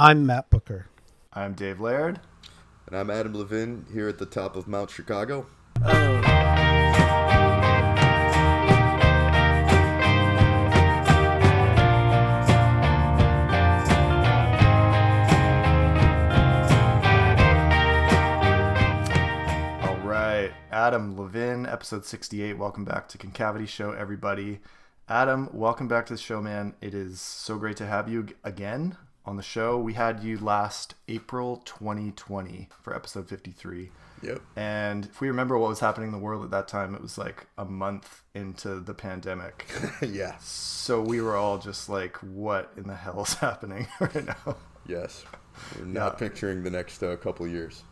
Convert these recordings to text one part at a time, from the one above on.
I'm Matt Booker. I'm Dave Laird. And I'm Adam Levin here at the top of Mount Chicago. All right, Adam Levin, episode 68. Welcome back to Concavity Show, everybody. Adam, welcome back to the show, man. It is so great to have you again on the show. We had you last April 2020 for episode 53. Yep. And if we remember what was happening in the world at that time, it was like a month into the pandemic. Yeah. So we were all just like, what in the hell is happening right now? Yes. We're not picturing the next couple of years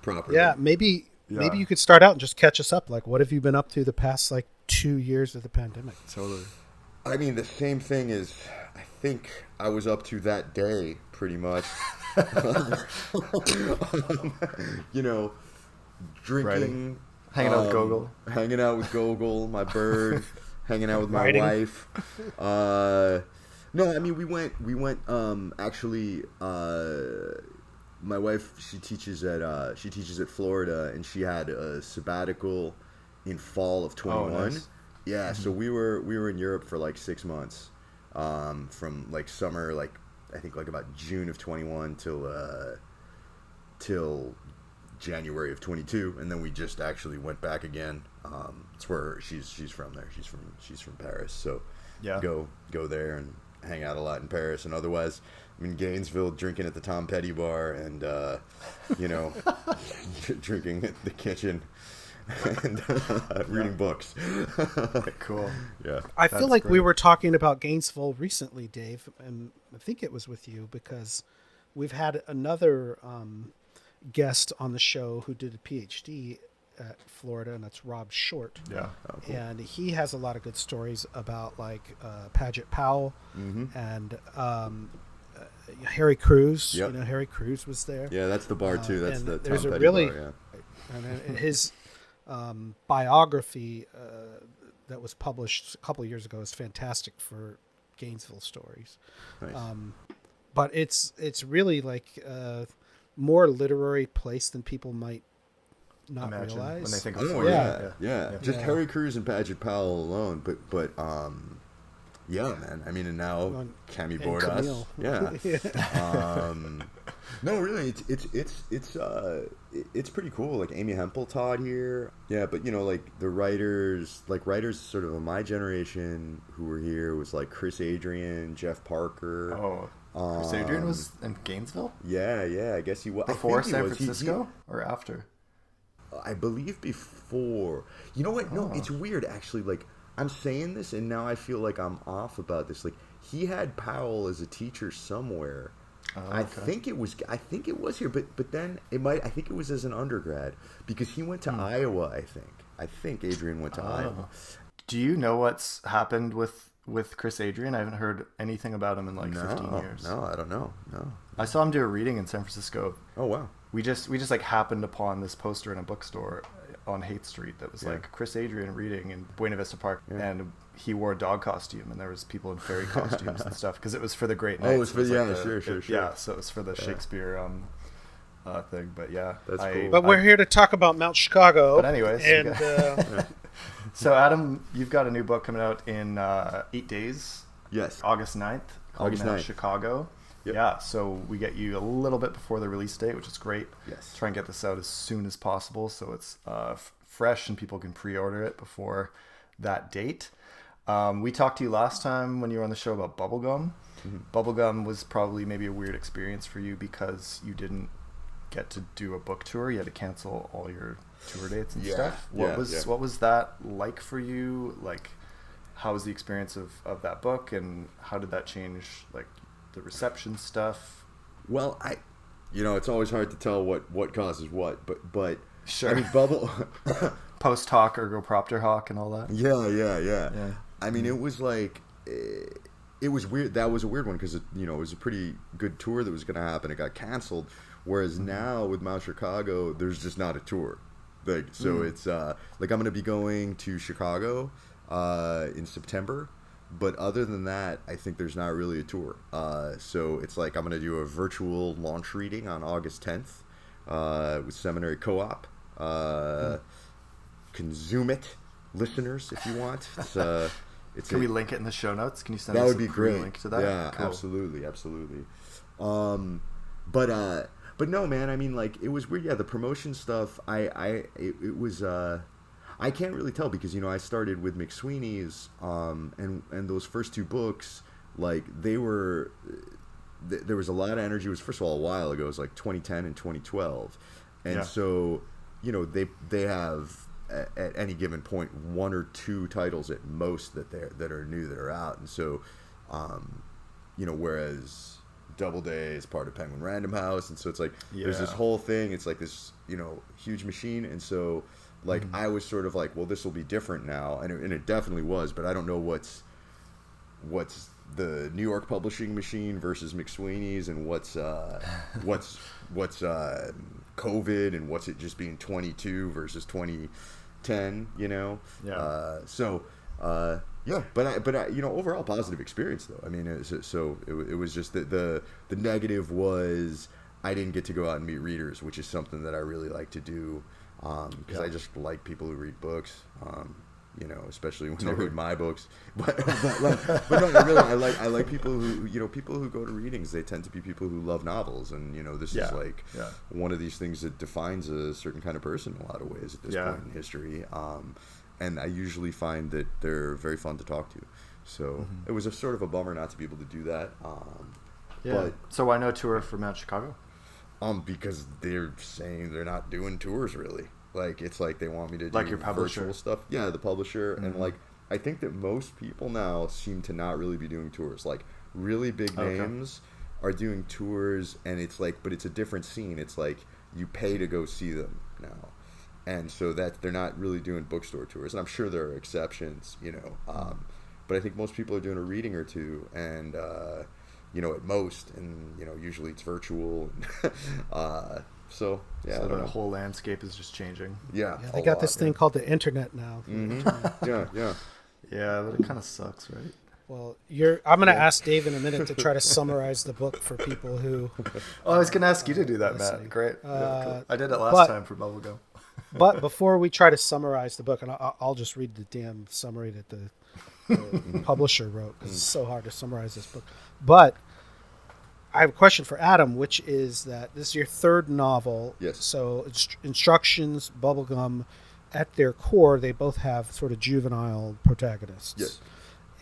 properly. Yeah, maybe you could start out and just catch us up. Like, what have you been up to the past, 2 years of the pandemic? Totally. I mean, the same thing as I think I was up to that day, pretty much. Drinking. Writing. Hanging out with Gogol. Hanging out with Gogol, my bird. Hanging out with my Writing. wife. No, I mean, we went, actually, my wife, she teaches at Florida, and she had a sabbatical in fall of 21. Oh, nice. Yeah, so we were in Europe for 6 months, from summer, I think about June of 21 till January of 22, and then we just actually went back again. It's where she's from there. She's from Paris, so Yeah. go there and hang out a lot in Paris, and otherwise I'm in Gainesville drinking at the Tom Petty bar and drinking at the kitchen and reading books. Cool. Yeah. I feel That's like we great. were talking about Gainesville recently, Dave, and I think it was with you because we've had another guest on the show who did a PhD at Florida, and that's Rob Short. Yeah. Oh, cool. And he has a lot of good stories about Paget Powell and Harry Crews. Yep. Harry Crews was there. Yeah, that's the bar too. That's and the Tom there's a Petty really- bar. Yeah. And his biography that was published a couple of years ago is fantastic for Gainesville stories. Nice. But it's really more literary place than people might not Imagine realize. when they think of Oh Florida. yeah. Just Yeah. Harry Crews and Paget Powell alone, but yeah, man. I mean, and now And Cami Camille. Bordas. Yeah. No, really, it's pretty cool. Like Amy Hempel taught here. Yeah, but the writers sort of of my generation who were here was Chris Adrian, Jeff Parker. Oh, Chris Adrian was in Gainesville? Yeah. I guess he was Before I think he San was. Francisco or after? I believe before. You know what? No, it's weird actually. I'm saying this, and now I feel like I'm off about this. He had Powell as a teacher somewhere. Oh, I okay. think it was here, but then I think it was as an undergrad because he went to Iowa. I think Adrian went to Iowa. Do you know what's happened with Chris Adrian? I haven't heard anything about him in 15 years. No, I don't know. No. I saw him do a reading in San Francisco. Oh wow. We just happened upon this poster in a bookstore on Haight Street that was Chris Adrian reading in Buena Vista Park, and he wore a dog costume, and there was people in fairy costumes and stuff because it was for the Great Nights. Oh, it's for sure. Yeah, so it was for the Shakespeare thing. But yeah, That's cool. But we're here to talk about Mount Chicago. But anyways, and So Adam, you've got a new book coming out in 8 days. Yes. August 9th. Called August Mount 9th. Chicago. Yep. Yeah, so we get you a little bit before the release date, which is great. Yes. Try and get this out as soon as possible so it's fresh and people can pre-order it before that date. We talked to you last time when you were on the show about bubblegum. Mm-hmm. Bubblegum was probably maybe a weird experience for you because you didn't get to do a book tour. You had to cancel all your tour dates and stuff. What was that like for you? How was the experience of that book, and how did that change the reception stuff? Well, it's always hard to tell what causes what, but Sure. I mean, bubble. Post hoc, ergo propter hoc, and all that. Yeah. I mean, it was it was weird. That was a weird one because it was a pretty good tour that was going to happen. It got canceled. Whereas now with Mount Chicago, there's just not a tour. It's I'm going to be going to Chicago in September but other than that, I think there's not really a tour. So it's like I'm going to do a virtual launch reading on August 10th with Seminary Co-op. Can Zoom it, listeners, if you want. Can we link it in the show notes? Can you send that us would be a great. link to that? Yeah, cool. absolutely. But no, man. I mean, like, it was weird. Yeah, the promotion stuff. It was. I can't really tell because I started with McSweeney's, and those first two books, like they were. There was a lot of energy. It was first of all a while ago. It was like 2010 and 2012, and so they have at any given point one or two titles at most that are new that are out, and so whereas Doubleday is part of Penguin Random House, and so it's like there's this whole thing. It's like this huge machine, and so like I was sort of like, well, this will be different now, and it definitely was, but I don't know what's the New York publishing machine versus McSweeney's, and what's COVID, and what's it just being 22 versus 2010, but I overall positive experience though. I mean, it was just that the negative was I didn't get to go out and meet readers, which is something that I really like to do, because I just like people who read books. Especially when they read my books. But no, really, I like people who go to readings. They tend to be people who love novels, and this is like one of these things that defines a certain kind of person in a lot of ways at this point in history. And I usually find that they're very fun to talk to. So it was a sort of a bummer not to be able to do that. But so why no tour for Mount Chicago? Because they're saying they're not doing tours really. Like, it's like they want me to do like your publisher virtual stuff. Yeah, the publisher. And like, I think that most people now seem to not really be doing tours. Like, really big names are doing tours, and it's like, but it's a different scene. It's like you pay to go see them now. And so that they're not really doing bookstore tours. And I'm sure there are exceptions, but I think most people are doing a reading or two, and at most, and usually it's virtual. So the whole landscape is just changing. Yeah, they got this thing called the internet now. Yeah, but it kind of sucks, right? Well, I'm going to ask Dave in a minute to try to summarize the book for people who. Oh, I was going to ask you to do that, Matt. Great. Cool. I did it last time for Bubblegum. But before we try to summarize the book, and I'll just read the damn summary that the publisher wrote, because it's so hard to summarize this book. But I have a question for Adam, which is that this is your third novel. Yes. So Instructions, Bubblegum, at their core, they both have sort of juvenile protagonists. Yes.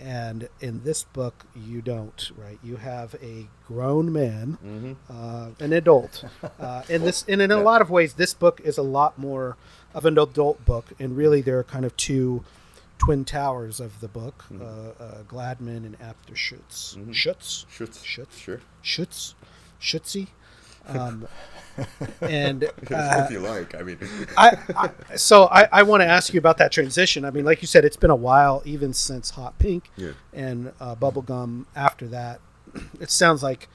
And in this book, you don't, right? You have a grown man, an adult. In a lot of ways, this book is a lot more of an adult book, and really there are kind of two twin towers of the book, Gladman and Aftershoots. Schutz? Sure. Schutzy. And if you like, I mean, I want to ask you about that transition. I mean, like you said, it's been a while, even since Hot Pink and Bubblegum. After that, it sounds like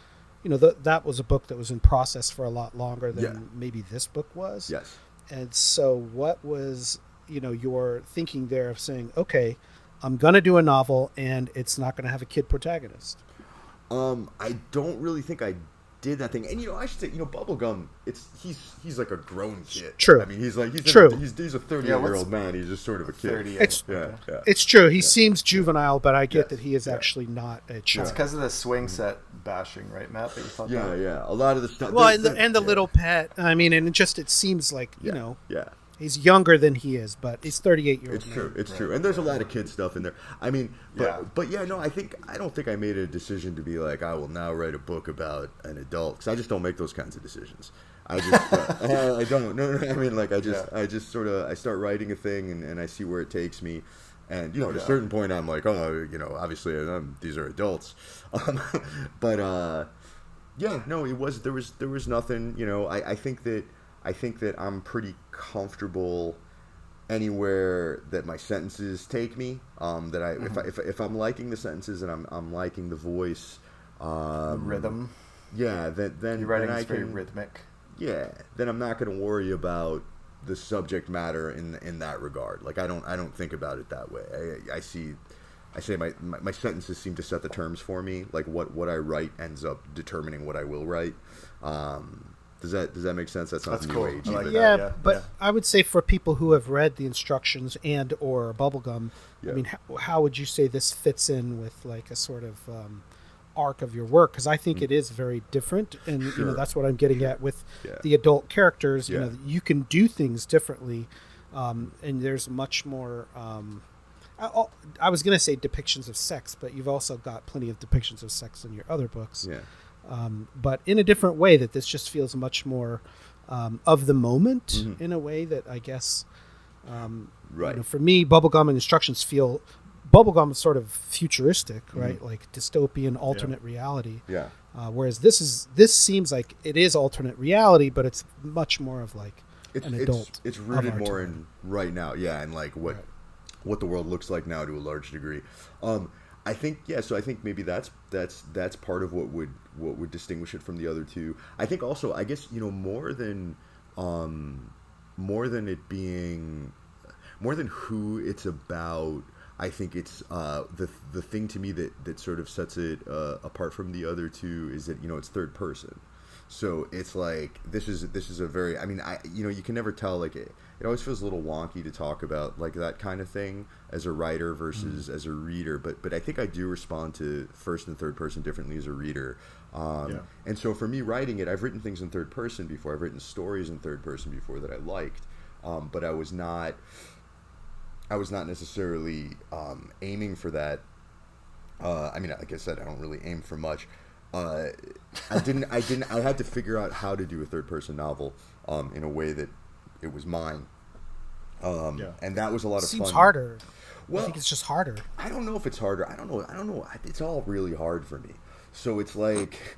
that was a book that was in process for a lot longer than maybe this book was. Yes. And so, what was your thinking there of saying, okay, I'm gonna do a novel and it's not gonna have a kid protagonist? I don't really think I did that thing. And I should say, Bubblegum, he's like a grown kid. True. I mean, he's a 30-year-old man. He's just sort of a kid. It's true. He seems juvenile, but I get that he is actually not a child. It's because of the swing set bashing, right, Matt? That you thought that? Yeah. A lot of the stuff. Well, and the little pet. I mean, and it seems like he's younger than he is, but he's 38-year-old. It's true. And there's a lot of kid stuff in there. I mean, but I don't think I made a decision to be like, I will now write a book about an adult, because I just don't make those kinds of decisions. I just I don't. No. I mean, like I just sort of I start writing a thing and I see where it takes me. And at a certain point, I'm like, obviously, these are adults. But there was nothing. I think that I'm pretty comfortable anywhere that my sentences take me. If I'm liking the sentences and I'm liking the voice, rhythm. Yeah, then your writing then is very rhythmic. Yeah, then I'm not going to worry about the subject matter in that regard. Like I don't think about it that way. I see I say my sentences seem to set the terms for me. Like what I write ends up determining what I will write. Does that make sense? That's not That's new cool. age. I like either. that. Yeah, but I would say for people who have read the instructions and or Bubblegum, Yeah. I mean, how would you say this fits in with like a sort of arc of your work? Because I think it is very different, and Sure. that's what I'm getting at with Yeah. the adult characters. Yeah. You can do things differently, and there's much more. I was going to say depictions of sex, but you've also got plenty of depictions of sex in your other books. Yeah. But in a different way, that this just feels much more of the moment Mm-hmm. in a way that I guess, Right. for me, Bubblegum and Instructions feel Bubblegum is sort of futuristic, right? Like dystopian alternate reality. Yeah. Whereas this seems like it is alternate reality, but it's much more of like an adult. It's of rooted our more time. in right now, yeah, and like what the world looks like now to a large degree. I think so I think maybe that's part of what would distinguish it from the other two. I think also, I guess, more than it being more than who it's about, I think it's the thing to me that sort of sets it apart from the other two is that it's third person. So it's like this is a very, I mean, you can never tell, like it always feels a little wonky to talk about like that kind of thing as a writer versus as a reader, but I think I do respond to first and third person differently as a reader. And so for me, writing it, I've written things in third person before. I've written stories in third person before that I liked, but I was not necessarily aiming for that. I mean, like I said, I don't really aim for much. I had to figure out how to do a third person novel in a way that it was mine. And that was a lot of fun. Seems harder. Well, I think it's just harder. I don't know if it's harder. I don't know. It's all really hard for me. So it's like,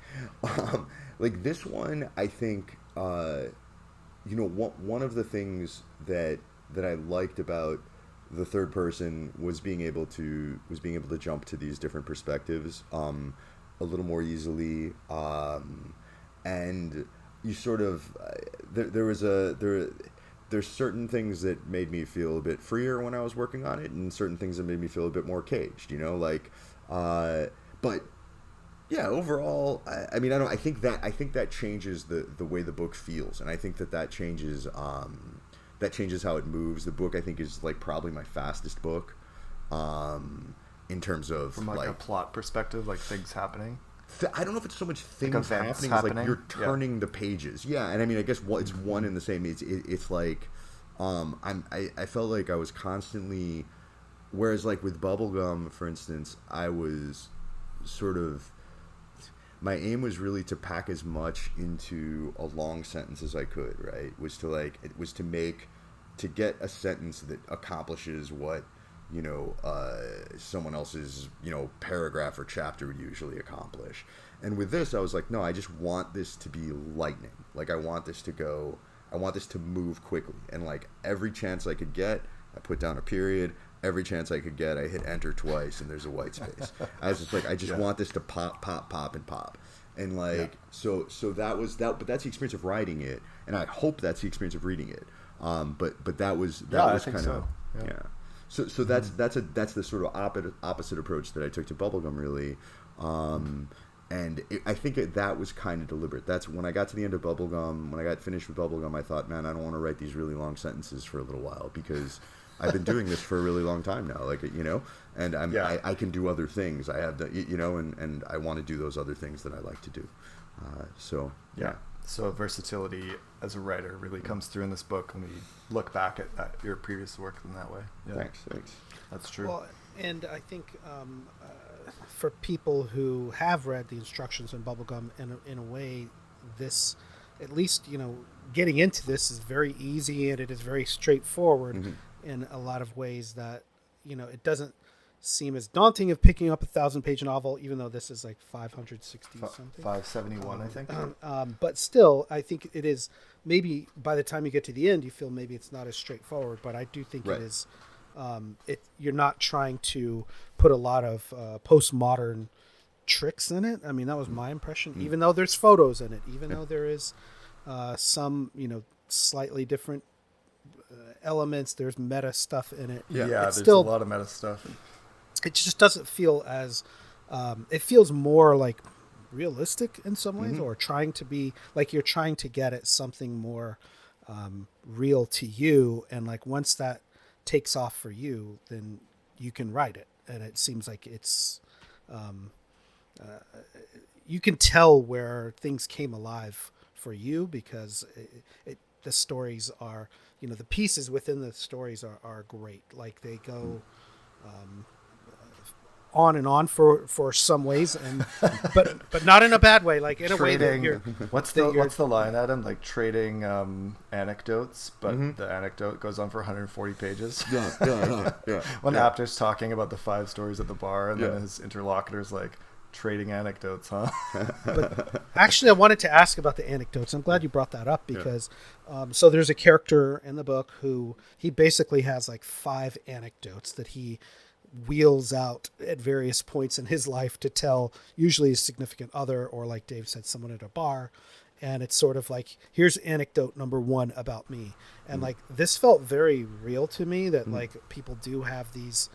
like this one, I think, one of the things that I liked about the third person was being able to jump to these different perspectives a little more easily, and you sort of there's certain things that made me feel a bit freer when I was working on it, and certain things that made me feel a bit more caged, but yeah, overall, I mean, I think that changes the way the book feels, and I think that changes how it moves. The book, I think, is like probably my fastest book, in terms of from like a plot perspective, like things happening. I don't know if it's so much things like events happening. It's like you're Yeah. turning the pages. Yeah, and I mean, I guess it's one and the same. It's like, I felt like I was constantly, whereas like with Bubblegum, for instance, I was sort of, my aim was really to pack as much into a long sentence as I could. Right, to get a sentence that accomplishes what someone else's paragraph or chapter would usually accomplish. And with this, I was like, no, I just want this to be lightning. Like I want this to move quickly, and like every chance I could get, I put down a period. Every chance I could get, I hit enter twice, and there's a white space. I was just like, I just want this to pop, pop, pop, and pop. And like, so that was that. But that's the experience of writing it, and I hope that's the experience of reading it. But that was I kind think of so. So that's the sort of opposite approach that I took to Bubblegum, really. I think that was kind of deliberate. That's when I got to the end of Bubblegum, when I got finished with Bubblegum, I thought, man, I don't want to write these really long sentences for a little while, because I've been doing this for a really long time now, and I can do other things. I have and I want to do those other things that I like to do. So versatility as a writer really comes through in this book when we look back at your previous work in that way. Yeah. Thanks. That's true. Well, and I think for people who have read the instructions in Bubblegum, in a way, this, at least, getting into this is very easy, and it is very straightforward in a lot of ways that, it doesn't seem as daunting of picking up a 1,000-page novel, even though this is like 560 something. 571, I think. But still, I think it is, maybe by the time you get to the end, you feel maybe it's not as straightforward, but I do think it is, you're not trying to put a lot of postmodern tricks in it. I mean, that was my impression, even though there's photos in it, even though there is some, slightly different elements, there's meta stuff in it. There's still, a lot of meta stuff. it just doesn't feel as it feels more like realistic in some ways, or trying to be like you're trying to get at something more real to you, and like once that takes off for you, then you can write it, and it seems like it's you can tell where things came alive for you, because the stories are, the pieces within the stories are great. Like they go on and on for some ways, and but not in a bad way, like in a way that you're what's the line, Adam? Like trading anecdotes, but the anecdote goes on for 140 pages. Yeah. When Apter's talking about the 5 stories at the bar, and then his interlocutor's like, trading anecdotes, huh? But actually, I wanted to ask about the anecdotes. I'm glad you brought that up, because so there's a character in the book who he basically has like 5 anecdotes that he wheels out at various points in his life to tell usually a significant other, or like Dave said, someone at a bar. And it's sort of like, here's anecdote number 1 about me. And like this felt very real to me, that like people do have these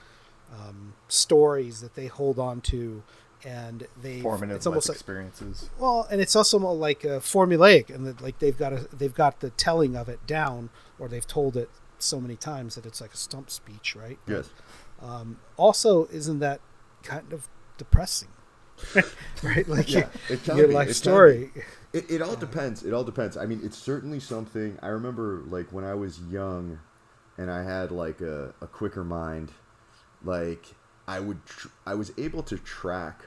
stories that they hold on to, and formative it's almost life like experiences. Well, and it's also more like formulaic, and that like they've got the telling of it down, or they've told it so many times that it's like a stump speech, right? Yes. Also, isn't that kind of depressing? Right? Like your life story. It all depends. It all depends. I mean, it's certainly something. I remember, like, when I was young and I had like a quicker mind, like I was able to track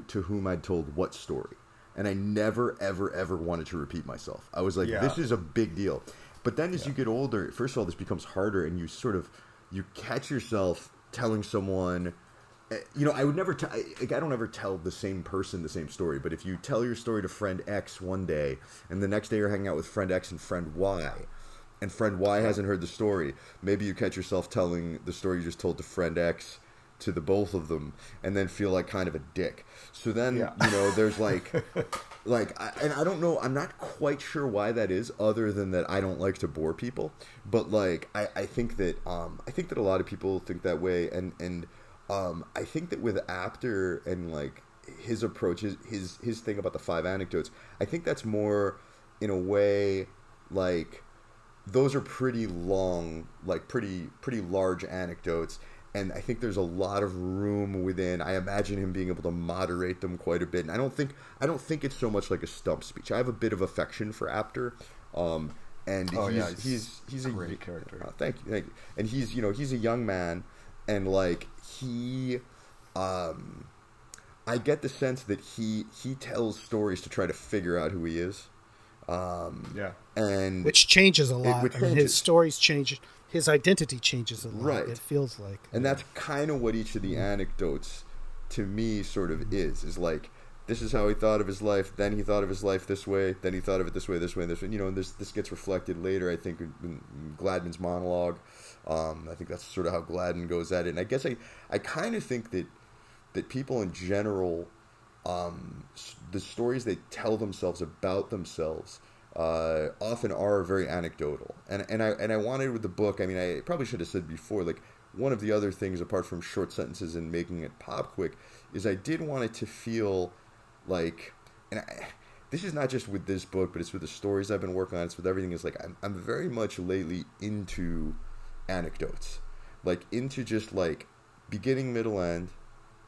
to whom I'd told what story, and I never ever wanted to repeat myself. I was like, this is a big deal. But then as you get older, first of all, this becomes harder, and you catch yourself telling someone, I would never I don't ever tell the same person the same story, but if you tell your story to friend X one day, and the next day you're hanging out with friend X and friend Y, and friend Y hasn't heard the story, maybe you catch yourself telling the story you just told to friend X to the both of them, and then feel like kind of a dick. So then, there's like, and I don't know, I'm not quite sure why that is, other than that I don't like to bore people. But like, I think that a lot of people think that way, and I think that with Apter and like his approach, his thing about the 5 anecdotes, I think that's more in a way like those are pretty long, like pretty large anecdotes. And I think there's a lot of room within. I imagine him being able to moderate them quite a bit. And I don't think it's so much like a stump speech. I have a bit of affection for Apter, and he's a great character. Thank you. And he's a young man, and like I get the sense that he tells stories to try to figure out who he is. And which changes a lot. His stories change. His identity changes a lot. Right. It feels like. And that's kind of what each of the anecdotes, to me, sort of is like, this is how he thought of his life, then he thought of his life this way, then he thought of it this way, this way, and this way. And this gets reflected later, I think, in Gladman's monologue. I think that's sort of how Gladman goes at it. And I guess I kind of think that people in general, the stories they tell themselves about themselves often are very anecdotal, and I wanted with the book. I mean, I probably should have said before, like, one of the other things apart from short sentences and making it pop quick is I did want it to feel like, this is not just with this book, but it's with the stories I've been working on. It's with everything. Is like I'm very much lately into anecdotes, like into just like beginning, middle, end,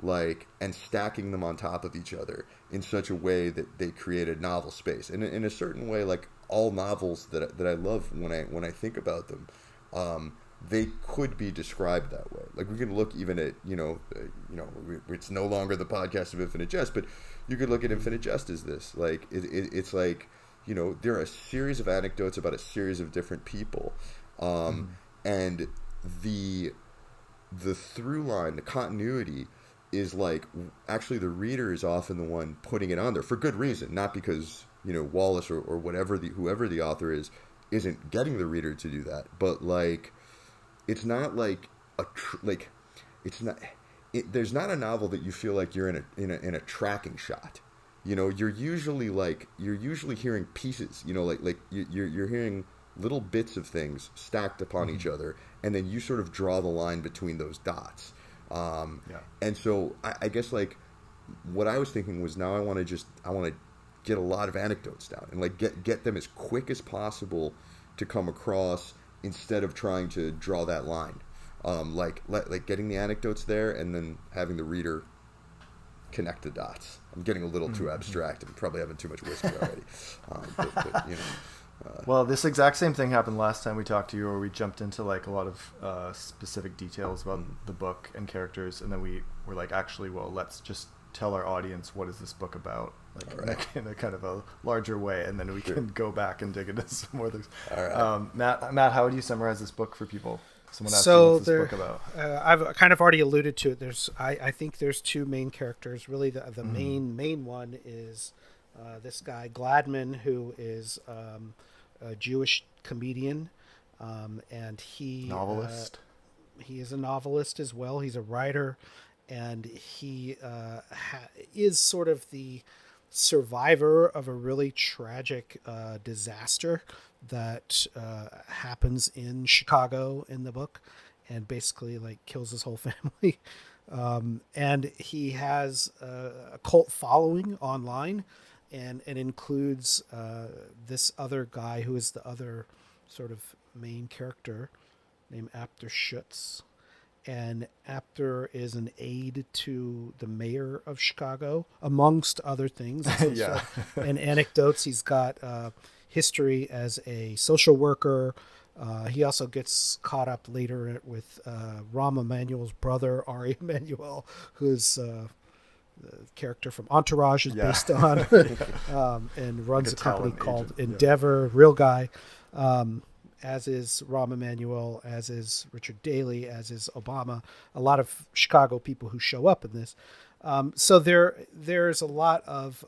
like, and stacking them on top of each other in such a way that they create a novel space. And in a certain way, like all novels that I love, when I think about them, they could be described that way. Like, we can look even at, it's no longer the podcast of Infinite Jest, but you could look at Infinite Jest as this. Like, it's like, there are a series of anecdotes about a series of different people. And the through line, the continuity, is like, actually the reader is often the one putting it on there for good reason, not because Wallace or whoever the author isn't getting the reader to do that, but like, it's not like there's not a novel that you feel like you're in a tracking shot. You're usually hearing pieces. Like you're hearing little bits of things stacked upon each other, and then you sort of draw the line between those dots. And so I guess like what I was thinking was now I want to get a lot of anecdotes down and like get them as quick as possible to come across instead of trying to draw that line. Like getting the anecdotes there and then having the reader connect the dots. I'm getting a little too abstract and probably having too much whiskey already. But, you know. Well, this exact same thing happened last time we talked to you, where we jumped into like a lot of specific details about the book and characters, and then we were like, actually, well, let's just tell our audience what is this book about, like in a kind of a larger way, and then we can go back and dig into some more things. All right. Matt, how would you summarize this book for people? Someone asked you what's this book about. I've kind of already alluded to it. I think there's two main characters. Really, the main one is this guy Gladman, who is a Jewish comedian, and Novelist. He is a novelist as well. He's a writer, and he is sort of the survivor of a really tragic disaster that happens in Chicago in the book, and basically like kills his whole family. And he has a cult following online, and it includes this other guy who is the other sort of main character named Apter Schutz. And Apter is an aide to the mayor of Chicago, amongst other things. And anecdotes. He's got history as a social worker. He also gets caught up later with Rahm Emanuel's brother, Ari Emanuel, who's the character from Entourage is based on, and runs a company called Endeavor, real guy. As is Rahm Emanuel, as is Richard Daley, as is Obama, a lot of Chicago people who show up in this. So there's a lot of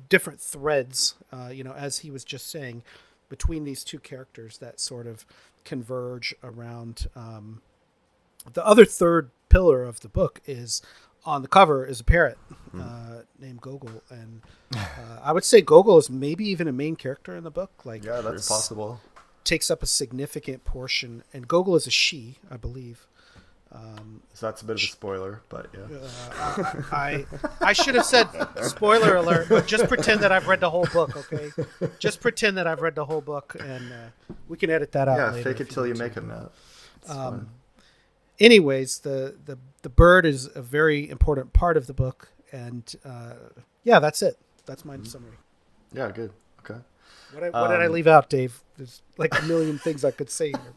different threads, as he was just saying, between these two characters that sort of converge around. The other third pillar of the book is on the cover is a parrot named Gogol, and I would say Gogol is maybe even a main character in the book. Like, yeah, that's possible. Takes up a significant portion, and Gogol is a she, I believe. So that's a bit of a spoiler, but yeah. I should have said spoiler alert, but just pretend that I've read the whole book, okay? Just pretend that I've read the whole book, and we can edit that out. Yeah, later fake it till you make it, Matt. Anyways, the bird is a very important part of the book, and that's it. That's my summary. Yeah, good. Okay. What did I leave out, Dave? There's like a million things I could say here.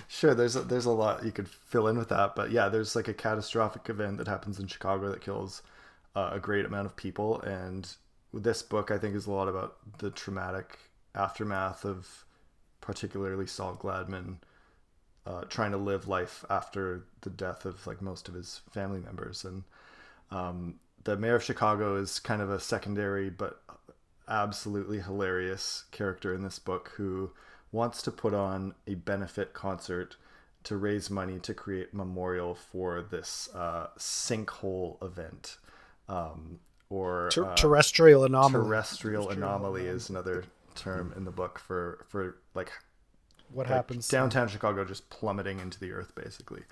Sure, there's a lot you could fill in with that, but yeah, there's like a catastrophic event that happens in Chicago that kills a great amount of people, and this book I think is a lot about the traumatic aftermath of particularly Saul Gladman trying to live life after the death of like most of his family members, and the mayor of Chicago is kind of a secondary but absolutely hilarious character in this book who wants to put on a benefit concert to raise money to create memorial for this sinkhole event, or terrestrial anomaly. Terrestrial anomaly is another term in the book for like what happens downtown Chicago just plummeting into the earth. Basically,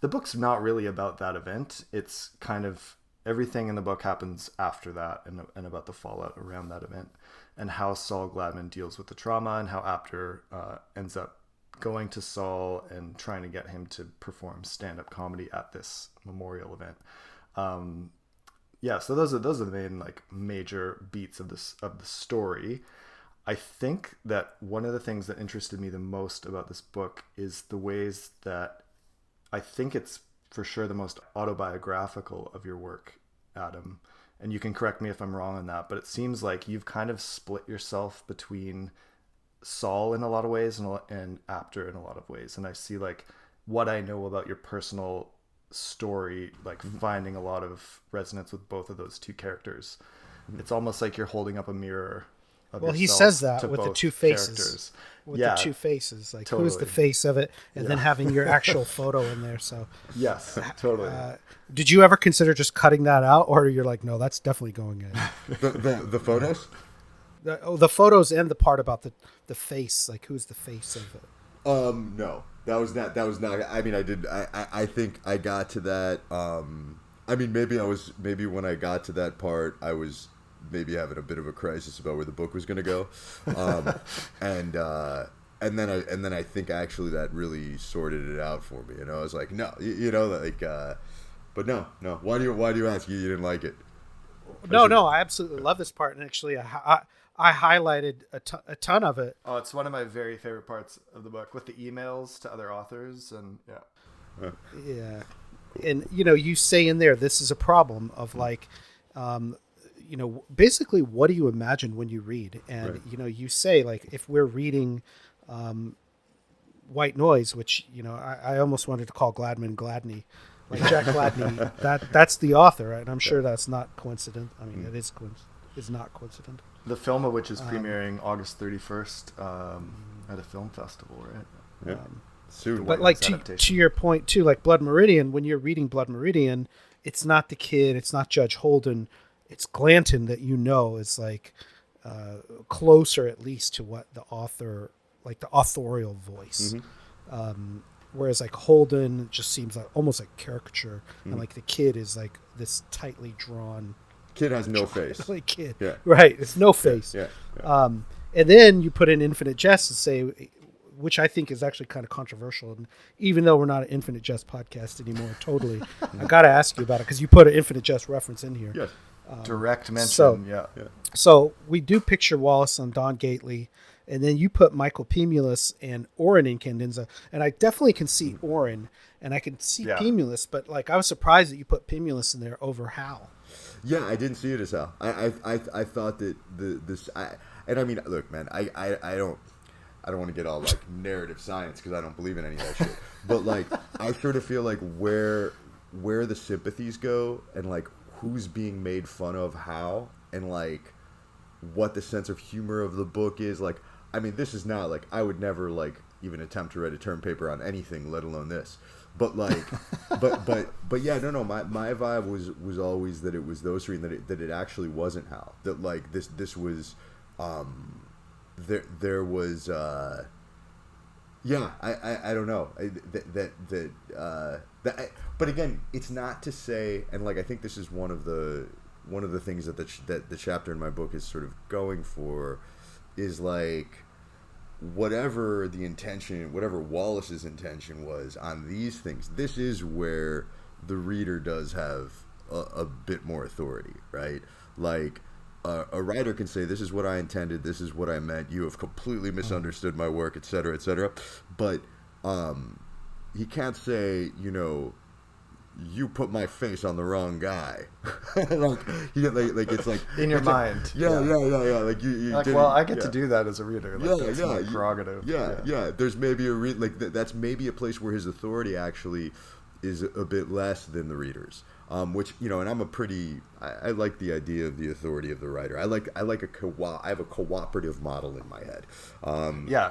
the book's not really about that event. It's kind of everything in the book happens after that, and about the fallout around that event, and how Saul Gladman deals with the trauma, and how Apter ends up going to Saul and trying to get him to perform stand-up comedy at this memorial event. So those are the main like major beats of the story. I think that one of the things that interested me the most about this book is the ways that I think it's for sure the most autobiographical of your work, Adam. And you can correct me if I'm wrong on that, but it seems like you've kind of split yourself between Saul in a lot of ways and Apter in a lot of ways. And I see like what I know about your personal story, like finding a lot of resonance with both of those two characters. It's almost like you're holding up a mirror. Well, he says that with the two faces. The two faces, like totally. Who's the face of it, and then having your actual photo in there. So yes, totally. Did you ever consider just cutting that out, or you're like, no, that's definitely going in? The photos. The photos and the part about the face, like who's the face of it? No. That was not. That was not. I mean, I did. I think I got to that. I mean, maybe when I got to that part, I was maybe having a bit of a crisis about where the book was going to go, and then I think actually that really sorted it out for me. I was like, no, like, but no. Why do you ask? You didn't like it? No, I absolutely love this part, and actually, I highlighted a ton of it. Oh, it's one of my very favorite parts of the book, with the emails to other authors, and yeah, and you say in there, this is a problem of like, basically, what do you imagine when you read? And right. You say, like, if we're reading White Noise, which I almost wanted to call Gladman Gladney. Like Jack Gladney, that's the author, right? And I'm sure that's not coincident. I mean, it is not coincident. The film of which is premiering August 31st at a film festival, right? Yeah. Soon. But like to your point too, like Blood Meridian, when you're reading Blood Meridian, it's not the kid, it's not Judge Holden, it's Glanton that is like closer at least to what the author, like the authorial voice. Mm-hmm. Whereas like Holden just seems like almost like caricature, and like the kid is like this tightly drawn. Kid has no face. Like kid, yeah, right? It's no face. Yeah. And then you put in Infinite Jest and say, which I think is actually kind of controversial. And even though we're not an Infinite Jest podcast anymore, totally, I got to ask you about it because you put an Infinite Jest reference in here. Yes. Direct mention. So we do picture Wallace on Don Gately. And then you put Michael Pemulus and Oren in Candenza. And I definitely can see Oren, and I can see Pemulus, but like I was surprised that you put Pemulus in there over Hal. Yeah, I didn't see it as Hal. I thought that and I mean, look, man, I don't want to get all like narrative science because I don't believe in any of that shit. But like, I sort of feel like where the sympathies go and like who's being made fun of how and like what the sense of humor of the book is. Like, I mean, this is not like I would never like even attempt to write a term paper on anything, let alone this. But like, but yeah, no. My vibe was always that it was those three, and that it actually wasn't Hal. That like this was, there was, yeah. I don't know but again, it's not to say, and like I think this is one of the things that the chapter in my book is sort of going for, is like whatever the intention, whatever Wallace's intention was on these things, this is where the reader does have a bit more authority, right? Like a writer can say, this is what I intended, this is what I meant, you have completely misunderstood my work, etc., etc. But he can't say, you put my face on the wrong guy. like it's like in your mind. Yeah. Like you like, well, I get to do that as a reader. Like, that's my prerogative. Yeah. There's maybe that's maybe a place where his authority actually is a bit less than the reader's. Which and I like the idea of the authority of the writer. I have a cooperative model in my head.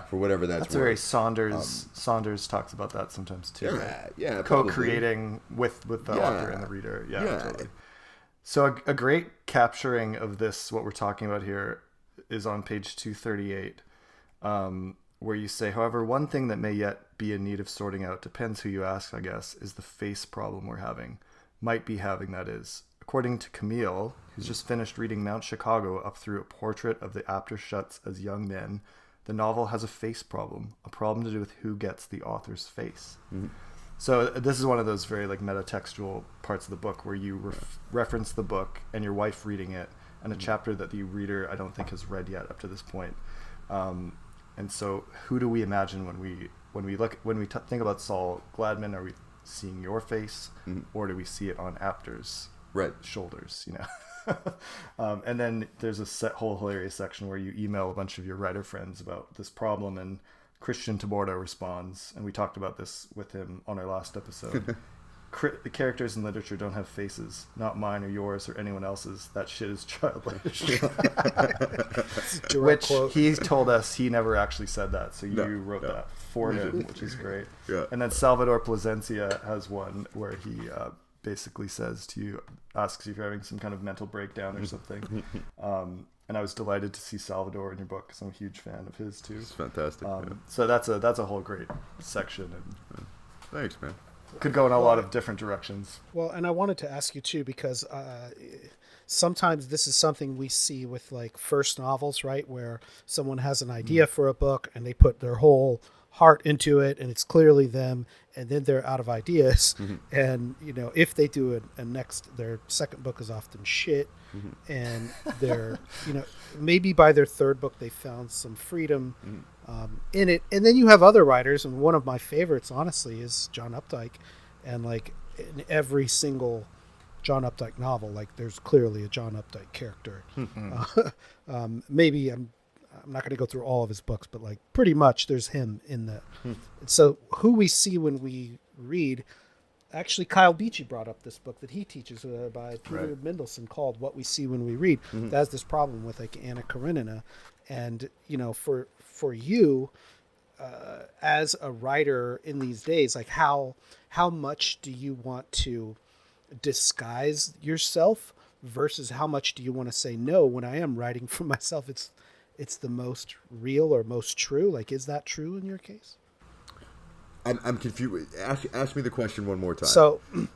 For whatever that's worth. Very Saunders. Saunders talks about that sometimes too. Yeah. Co-creating with the author and the reader. Yeah. Totally. So a great capturing of this, what we're talking about here, is on page 238, where you say, however, one thing that may yet be in need of sorting out, depends who you ask, I guess, is the face problem we're having. Might be having, that is. According to Camille, who's just finished reading Mount Chicago up through a portrait of the Apterschuts as young men, the novel has a face problem, a problem to do with who gets the author's face. Mm-hmm. So this is one of those very like metatextual parts of the book where you reference the book and your wife reading it, and a chapter that the reader I don't think has read yet up to this point. And so who do we imagine when we think about Saul Gladman? Are we seeing your face, or do we see it on Apter's shoulders? And then there's a whole hilarious section where you email a bunch of your writer friends about this problem, and Christian Taborda responds, and we talked about this with him on our last episode. The characters in literature don't have faces, not mine or yours or anyone else's. That shit is childish. Which quote. He told us he never actually said that, so you wrote that for him, which is great. Yeah. And then Salvador Plasencia has one where he basically says to you, asks you if you're having some kind of mental breakdown or something. and I was delighted to see Salvador in your book because I'm a huge fan of his too. It's fantastic. So that's a whole great section, and Thanks, man. could go in a lot of different directions. Well, and I wanted to ask you too, because sometimes this is something we see with like first novels, right? Where someone has an idea for a book and they put their whole heart into it and it's clearly them, and then they're out of ideas. And, you know, if they do their second book is often shit. And they're, you know, maybe by their third book, they found some freedom in it. And then you have other writers. And one of my favorites, honestly, is John Updike. And like in every single John Updike novel, like there's clearly a John Updike character. Maybe I'm not going to go through all of his books, but like pretty much there's him in the. So who we see when we read. Actually, Kyle Beachy brought up this book that he teaches by Peter Mendelsohn called "What We See When We Read." That has this problem with like Anna Karenina, and you know, for you as a writer in these days, like how much do you want to disguise yourself versus how much do you want to say no? When I am writing for myself, it's the most real or most true. Like, is that true in your case? I'm confused. Ask me the question one more time.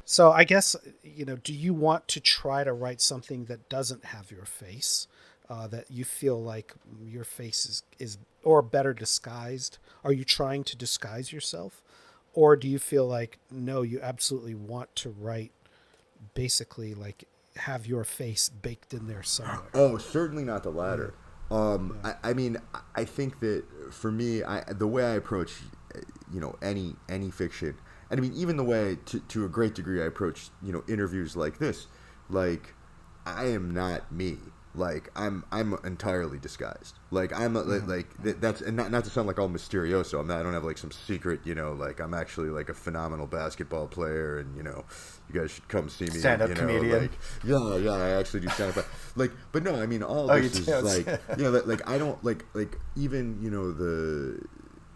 So I guess, you know, do you want to try to write something that doesn't have your face, that you feel like your face is or better disguised? Are you trying to disguise yourself? Or do you feel like, no, you absolutely want to write basically like have your face baked in there somewhere? Oh, certainly not the latter. I mean, I think that for me, the way I approach, you know, any fiction, and I mean, even the way to a great degree I approach, you know, interviews like this, like I am not me. Like I'm entirely disguised. Like I'm like that's, and not to sound like all mysterioso. I don't have like some secret, you know, like I'm actually like a phenomenal basketball player, and you know, you guys should come see me. Stand-up you know, comedian. Like, yeah, I actually do stand up. Like, but no, I mean all this is like, you know, like I don't like even, you know, the,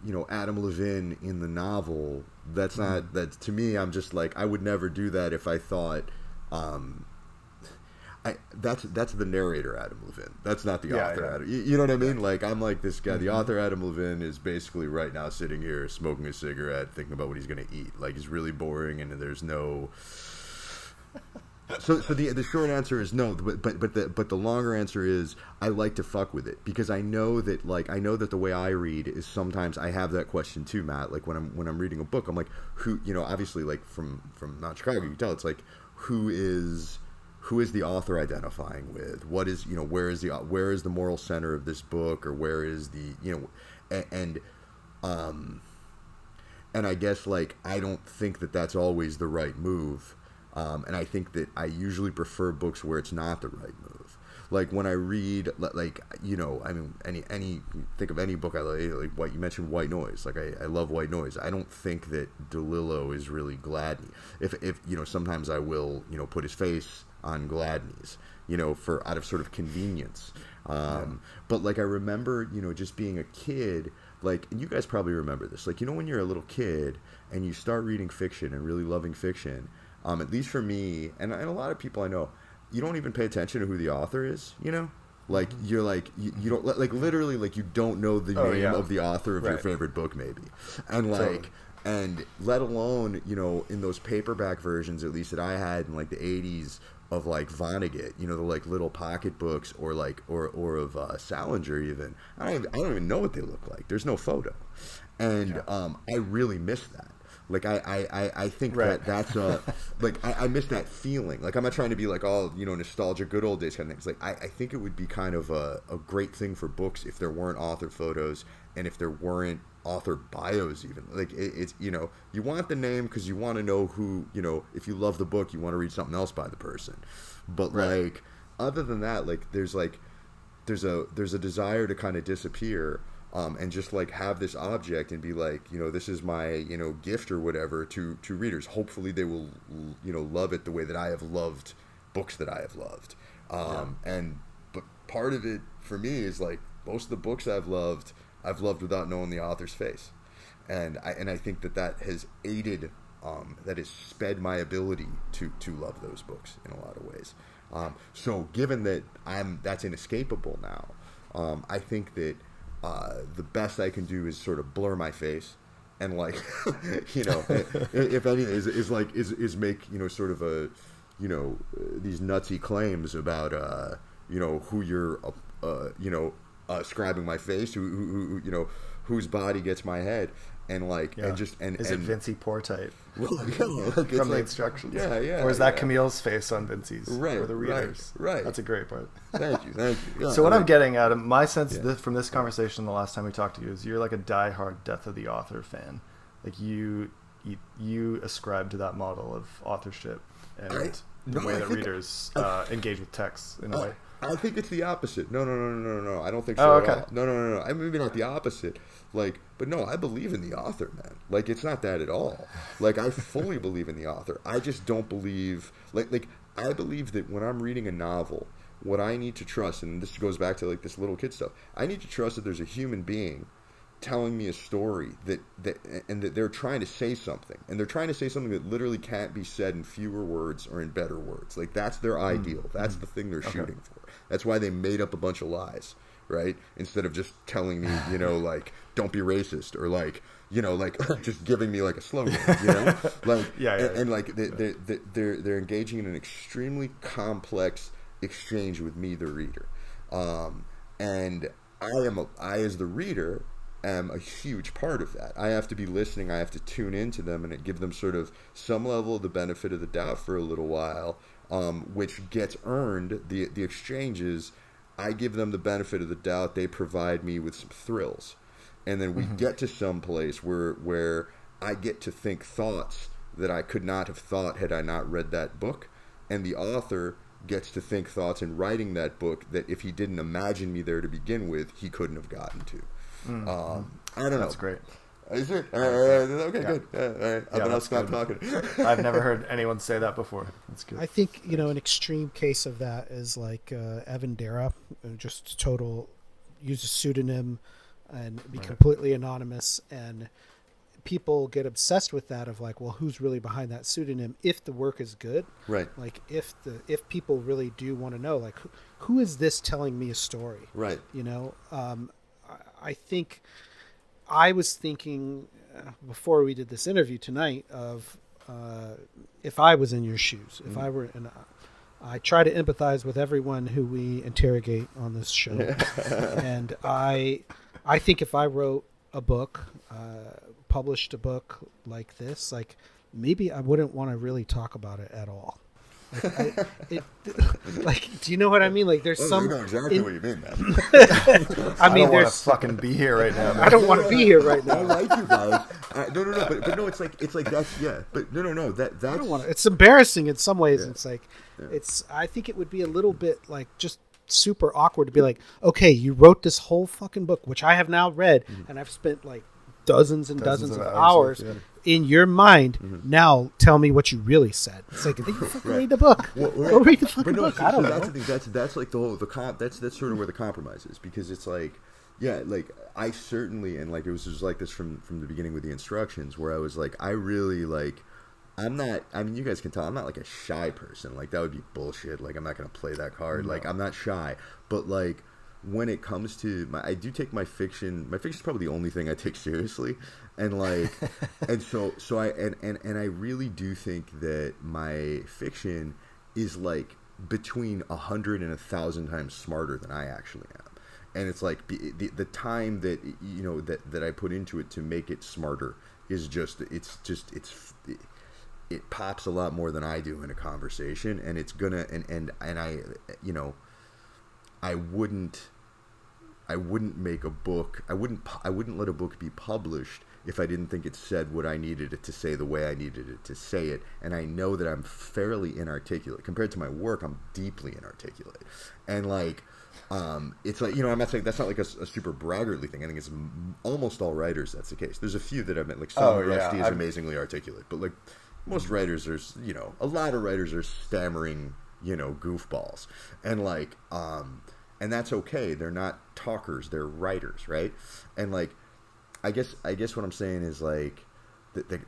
you know, Adam Levin in the novel. That's not that to me. I'm just like, I would never do that if I thought. That's the narrator Adam Levin. That's not the author Adam. You know what I mean? Like I'm like this guy. The author Adam Levin is basically right now sitting here smoking a cigarette, thinking about what he's going to eat. Like he's really boring, and there's no. So the short answer is no, but the longer answer is I like to fuck with it because I know that the way I read is sometimes I have that question too, Matt. Like when I'm reading a book, I'm like, who, you know, obviously like from Mount Chicago, you can tell it's like who is the author identifying with? What is, you know, where is the moral center of this book, or where is the, you know, and I guess like I don't think that that's always the right move, and I think that I usually prefer books where it's not the right move. Like when I read, like, you know, I mean, any think of any book I like what you mentioned, White Noise. Like I love White Noise. I don't think that DeLillo is really Gladney. If you know, sometimes I will, you know, put his face on Gladney's, you know, for out of sort of convenience. But like I remember, you know, just being a kid, like, and you guys probably remember this, like, you know, when you're a little kid and you start reading fiction and really loving fiction, at least for me and a lot of people I know, you don't even pay attention to who the author is, you know? Like you're like you don't like literally like you don't know the name of the author of your favorite book maybe, and like totally. And let alone, you know, in those paperback versions at least that I had in like the 80s of like Vonnegut, you know, the like little pocket books, or like or of Salinger even. I don't even know what they look like. There's no photo, and I really miss that. Like I think that's like I miss that feeling. Like I'm not trying to be like all, you know, nostalgia, good old days kind of things. Like I think it would be kind of a great thing for books if there weren't author photos and if there weren't author bios even. Like it's, you know, you want the name because you want to know who, you know, if you love the book you want to read something else by the person. But like other than that, like there's a desire to kind of disappear. And just like have this object and be like, you know, this is my, you know, gift or whatever to readers. Hopefully they will, you know, love it the way that I have loved books that I have loved. But part of it for me is like most of the books I've loved without knowing the author's face. And I think that has aided, that has sped my ability to love those books in a lot of ways. So given that that's inescapable now, I think that the best I can do is sort of blur my face, and like, if anything, is make sort of a these nutsy claims about who you're ascribing my face to, whose body gets my head. And like, and just is it Vinci Poor type? Well, from the instructions. Yeah. Or is that Camille's face on Vinci's? Right. Or the readers? Right. That's a great part. Thank you. Yeah, so what I'm getting at, my sense from this conversation the last time we talked to you, is you're like a diehard Death of the Author fan. Like you ascribe to that model of authorship and the way that readers engage with texts in a way. I think it's the opposite. No. I don't think so. Oh, okay. At all. No. I mean, maybe not the opposite. Like, but no, I believe in the author, man. Like, it's not that at all. Like, I fully believe in the author. I just don't believe, like, I believe that when I'm reading a novel, what I need to trust, and this goes back to like this little kid stuff, I need to trust that there's a human being telling me a story that they're trying to say something, and they're trying to say something that literally can't be said in fewer words or in better words. Like, that's their ideal. That's the thing they're shooting for. That's why they made up a bunch of lies, right? Instead of just telling me, like, don't be racist, or like, like just giving me like a slogan, like, and like they're engaging in an extremely complex exchange with me, the reader, and I as the reader am a huge part of that. I have to be listening. I have to tune into them and give them sort of some level of the benefit of the doubt for a little while, which gets earned. The exchanges, I give them the benefit of the doubt. They provide me with some thrills, and then we get to some place where I get to think thoughts that I could not have thought had I not read that book, and the author gets to think thoughts in writing that book that if he didn't imagine me there to begin with, he couldn't have gotten to. I don't know. That's great. Is it? Okay, good. All right. I'll stop talking. I've never heard anyone say that before. That's good. I think, an extreme case of that is like Evan Dara, just use a pseudonym and be completely anonymous, and people get obsessed with that of like, well, who's really behind that pseudonym if the work is good, right? Like if people really do want to know, like, who is this telling me a story, right? I think I was thinking before we did this interview tonight of if I was in your shoes, if I were, and I try to empathize with everyone who we interrogate on this show, and I think if I wrote a book, published a book like this, like maybe I wouldn't want to really talk about it at all. Like, do you know what I mean? Like, there's some. You know exactly what you mean, man. I don't want to fucking be here right now. Man. I don't want to be here right now. I like you guys. No. But no, it's like that's But no. That's. I don't want to. It's embarrassing in some ways. Yeah. It's like I think it would be a little bit like just super awkward to be like, okay, you wrote this whole fucking book, which I have now read, and I've spent like dozens and dozens of hours in your mind. Now tell me what you really said. It's like, you fucking read the book. Go read the fucking book. I don't know. That's the thing. That's like the whole that's sort of where the compromise is, because it's like, yeah, like I certainly, and like it was just like this from the beginning with the instructions, where I was like, I really like. I'm not, I mean, you guys can tell, I'm not like a shy person. Like, that would be bullshit. Like, I'm not going to play that card. No. Like, I'm not shy. But, like, when it comes to, I do take my fiction's probably the only thing I take seriously. And, like, and so I really do think that my fiction is, like, between 100 and 1,000 times smarter than I actually am. And it's, like, the time that, that I put into it to make it smarter is just, it pops a lot more than I do in a conversation, and it's gonna and I I wouldn't make a book. I wouldn't let a book be published if I didn't think it said what I needed it to say the way I needed it to say it. And I know that I'm fairly inarticulate compared to my work. I'm deeply inarticulate, and like. It's like, I'm not saying that's not like a super braggartly thing. I think it's almost all writers that's the case. There's a few that I've met, like Rusty is amazingly articulate, but like most writers are, a lot of writers are stammering, goofballs, and like, and that's okay. They're not talkers; they're writers, right? And like, I guess what I'm saying is like,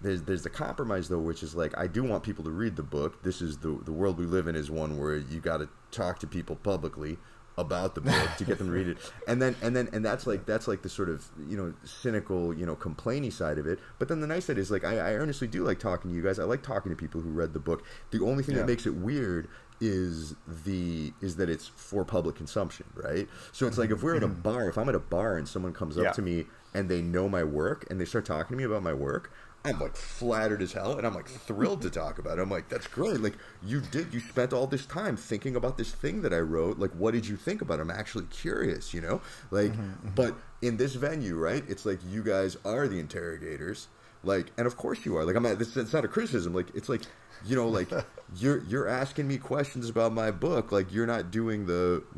there's the compromise though, which is like, I do want people to read the book. This is the world we live in is one where you got to talk to people publicly about the book to get them to read it, and that's like the sort of, you know, cynical, you know, complainy side of it. But then the nice side is like, I earnestly do like talking to you guys. I like talking to people who read the book. The only thing that makes it weird is that it's for public consumption, right? So it's like, if we're in a bar, if I'm at a bar and someone comes up to me and they know my work and they start talking to me about my work, I'm like flattered as hell, and I'm like thrilled to talk about it. I'm like, that's great. Like, you spent all this time thinking about this thing that I wrote. Like, what did you think about it? I'm actually curious, you know? Like, but in this venue, right? It's like, you guys are the interrogators. Like, and of course you are. Like, it's not a criticism. Like, it's like, you know, like, you're asking me questions about my book. Like, you're not doing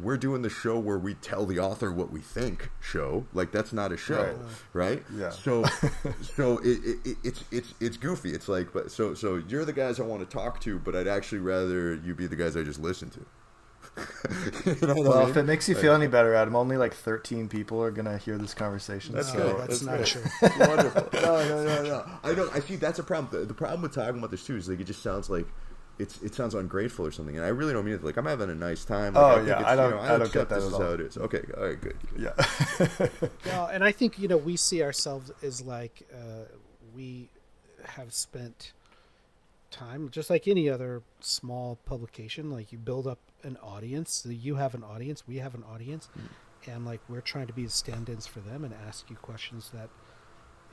we're doing the show where we tell the author what we think show. Like, that's not a show, right? Yeah. So it's goofy. It's like, but so you're the guys I want to talk to, but I'd actually rather you be the guys I just listen to. You know well, I mean? If it makes you feel any better, Adam, only like 13 people are gonna hear this conversation. That's good. That's not true. Wonderful. No. I don't. I see. That's a problem. The problem with talking about this too is like, it just sounds like it sounds ungrateful or something, and I really don't mean it. Like, I'm having a nice time. Like, I don't get that this at is all. how it is. Okay. All right. Good. Yeah. Well, and I think, you know, we see ourselves as like we have spent time, just like any other small publication. Like, you build up an audience. So you have an audience, we have an audience, and like, we're trying to be the stand-ins for them and ask you questions that,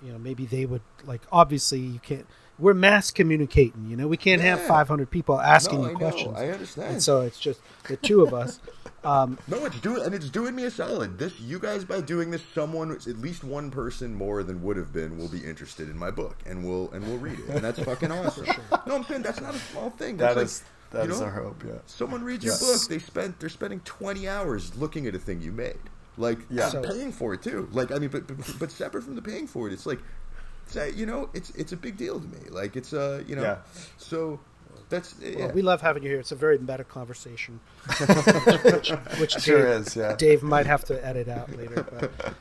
you know, maybe they would like. Obviously, you can't. We're mass communicating. You know, we can't have 500 people asking you questions. I understand. And so it's just the two of us. No, it's doing me a solid. You guys, by doing this, someone, at least one person more than would have been, will be interested in my book and will read it, and that's fucking awesome. Sure. No, I'm saying that's not a small thing. That is our hope. Yeah. Someone reads your book. They're spending 20 hours looking at a thing you made. Like, paying for it too. Like, I mean, but separate from the paying for it, it's like, you know, it's a big deal to me. Like, it's you know, so that's well, we love having you here. It's a very meta conversation, which sure is. Yeah, Dave might have to edit out later.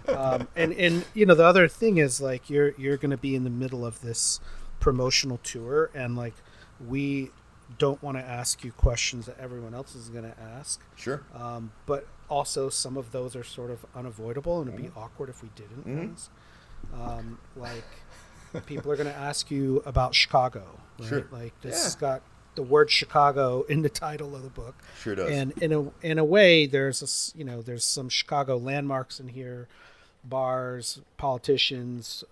But, and you know, the other thing is, like, you're going to be in the middle of this promotional tour, and like, we don't want to ask you questions that everyone else is going to ask. Sure. But also, some of those are sort of unavoidable, and it'd be awkward if we didn't. Like, people are going to ask you about Chicago, right? Sure. Like, this has got the word Chicago in the title of the book. Sure does. And in a way, there's there's some Chicago landmarks in here, bars, politicians,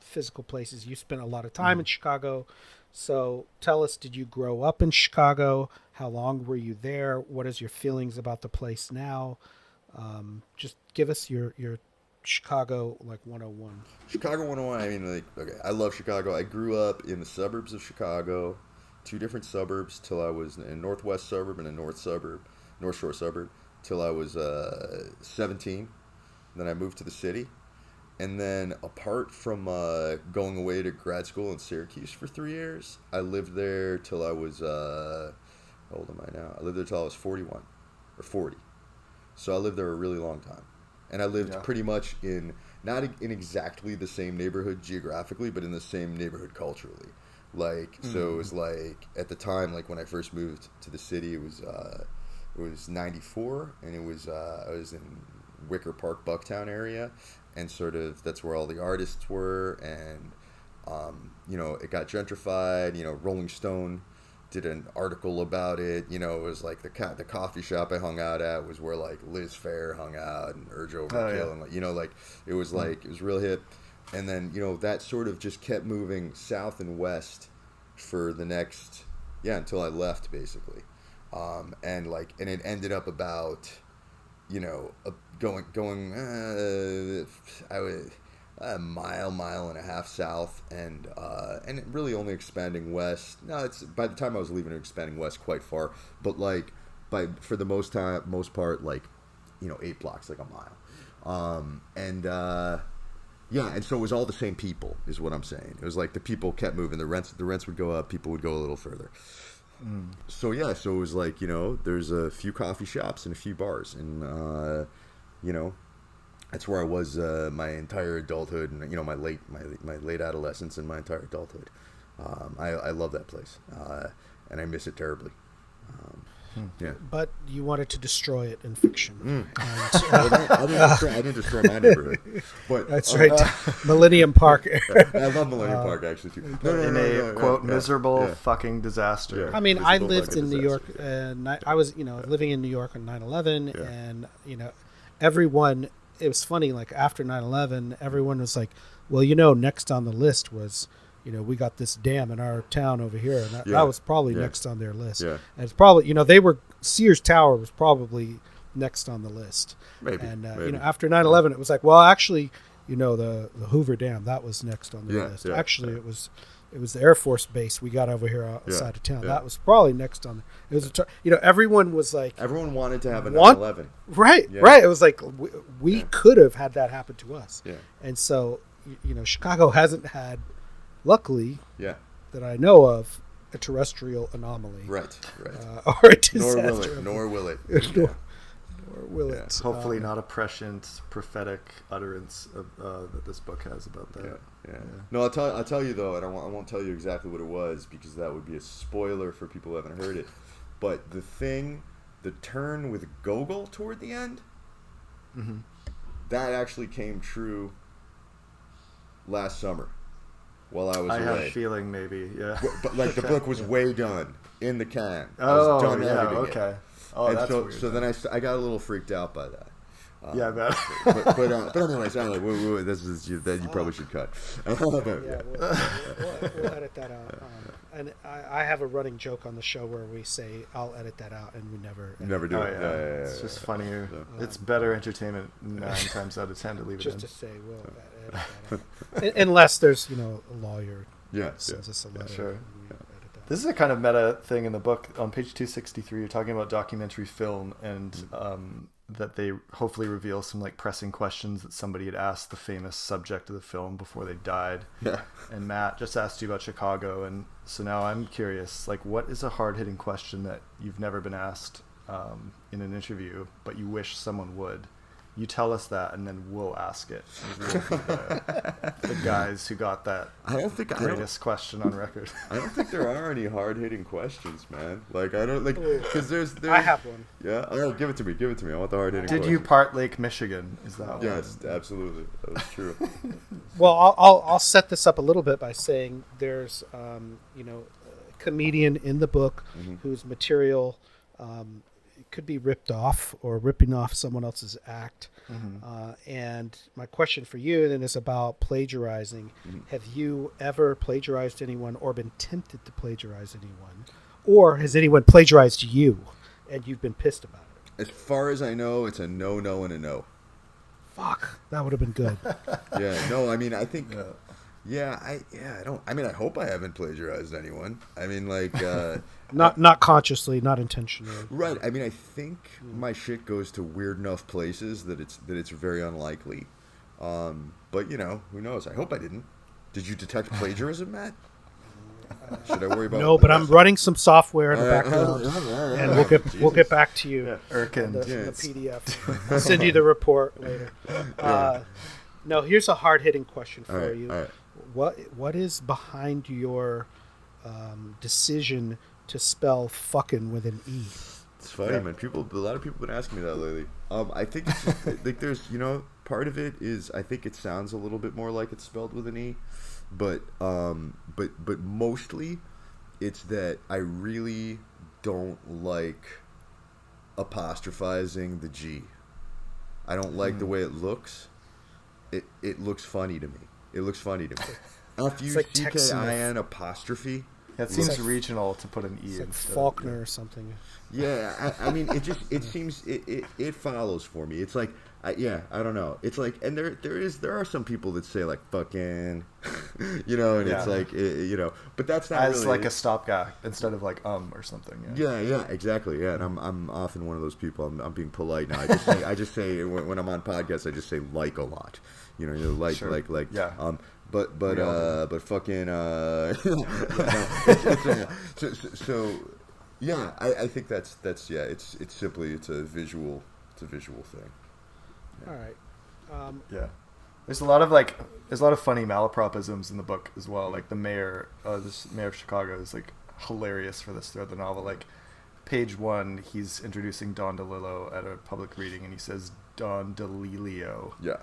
physical places. You spent a lot of time in Chicago. So tell us, did you grow up in Chicago? How long were you there? What is your feelings about the place now? Just give us your Chicago, like, 101. Chicago 101, I mean, like, okay, I love Chicago. I grew up in the suburbs of Chicago, 2 different suburbs, till I was in a northwest suburb and a north shore suburb, till I was 17. Then I moved to the city. And then, apart from going away to grad school in Syracuse for 3 years, I lived there till I was, how old am I now? I lived there till I was 41, or 40. So I lived there a really long time. And I lived pretty much not in exactly the same neighborhood geographically, but in the same neighborhood culturally. Like, so it was like, at the time, like, when I first moved to the city, it was 94, and I was in Wicker Park, Bucktown area, and sort of that's where all the artists were, and you know, it got gentrified. You know, Rolling Stone did an article about it. You know, it was like the coffee shop I hung out at was where like Liz Phair hung out, and Urge Overkill, and like, you know, like, it was like, it was real hip. And then, you know, that sort of just kept moving south and west for the next until I left, basically. And it ended up about, you know, going I would a mile and a half south, and really only expanding west. No, it's, by the time I was leaving, it was expanding west quite far, but like, for the most part, like, you know, 8 blocks, like a mile. And so it was all the same people, is what I'm saying. It was like the people kept moving, the rents would go up, people would go a little further. So it was like, you know, there's a few coffee shops and a few bars, and you know, That's where I was my entire adulthood, and my late adolescence and my entire adulthood. I love that place, and I miss it terribly. Yeah. But you wanted to destroy it in fiction. And, I didn't destroy my neighborhood. But that's right. Millennium Park. I love Millennium Park, actually, too. In a, quote, miserable fucking disaster. Yeah. I mean, I lived in New York, and I was, living in New York on 9/11, and, everyone, it was funny, like, after 9/11, everyone was like, well, next on the list was... we got this dam in our town over here, and that was probably next on their list. Yeah. And it's probably, Sears Tower was probably next on the list. Maybe. And, after 9/11, it was like, well, actually, the Hoover Dam, that was next on the list. Actually, it was the Air Force Base we got over here outside of town. That was probably next on. It was, everyone was like. Everyone wanted to have a 9/11. Right, right. It was like, we could have had that happen to us. Yeah. And so, Chicago hasn't had, luckily, that I know of, a terrestrial anomaly. Right. Or a disaster. Nor will it. Nor will it. Hopefully not a prescient, prophetic utterance that this book has about that. Yeah. No, I'll tell you, though, and I won't tell you exactly what it was, because that would be a spoiler for people who haven't heard it. But the turn with Gogol toward the end, that actually came true last summer. While I was away. I have a feeling maybe, yeah. But like the book was way done in the can. I was done editing okay. It. Oh, and that's weird. So then I got a little freaked out by that. Yeah, man. but anyways, that you probably should cut. We'll edit that out. And I have a running joke on the show where we say, I'll edit that out, and we never do it. Yeah. It's just funnier. It's better entertainment 9 times out of 10 to leave it in. Just to say, we'll edit that out. Unless there's, a lawyer sends us a letter. Sure. This is a kind of meta thing in the book. On page 263, you're talking about documentary film, and that they hopefully reveal some like pressing questions that somebody had asked the famous subject of the film before they died. Yeah. And Matt just asked you about Chicago, and so now I'm curious, like, what is a hard-hitting question that you've never been asked in an interview, but you wish someone would? You tell us that, and then we'll ask it. We'll be the guys who got that greatest question on record. I don't think there are any hard-hitting questions, man. Like, I don't, like, because there's... I have one. Yeah? Oh, give it to me. I want the hard-hitting question. Did you part Lake Michigan? Is that Yes, absolutely. That was true. Well, I'll set this up a little bit by saying there's, a comedian in the book whose material... could be ripped off or ripping off someone else's act. And my question for you then is about plagiarizing. Have you ever plagiarized anyone or been tempted to plagiarize anyone? Or has anyone plagiarized you and you've been pissed about it? As far as I know, it's a no, and a no. Fuck, that would have been good. No, I mean, I think... I don't... I mean, I hope I haven't plagiarized anyone. I mean, like... Not consciously, not intentionally. Right. I mean, I think my shit goes to weird enough places that it's very unlikely. But, who knows? I hope I didn't. Did you detect plagiarism, Matt? Should I worry about... No, but I'm running some software in the background, and we'll get back to you. Erkin. The PDF. I'll send you the report later. No, here's a hard-hitting question for you. All right. What is behind your decision to spell fucking with an E? It's funny, man. A lot of people have been asking me that lately. I think it's just, like there's, part of it is I think it sounds a little bit more like it's spelled with an E, but mostly it's that I really don't like apostrophizing the G. I don't like the way it looks. It looks funny to me. After you like TKIN apostrophe. That seems regional to put an E it's like instead. Faulkner or something. Yeah, I mean, it seems it follows for me. It's like, I don't know. It's like, and there are some people that say like fucking, and it's like, but that's not as really, like a stopgap instead of like or something. Yeah, exactly. Yeah, and I'm often one of those people. I'm being polite now. I just say when I'm on podcasts, I just say like a lot. Like sure. like. Yeah. But fucking I think that's it's simply it's a visual thing. All right. Yeah. There's a lot of funny malapropisms in the book as well. Like the mayor, this mayor of Chicago is like hilarious for this throughout the novel. Like page 1, he's introducing Don DeLillo at a public reading, and he says Don DeLilio. Yeah.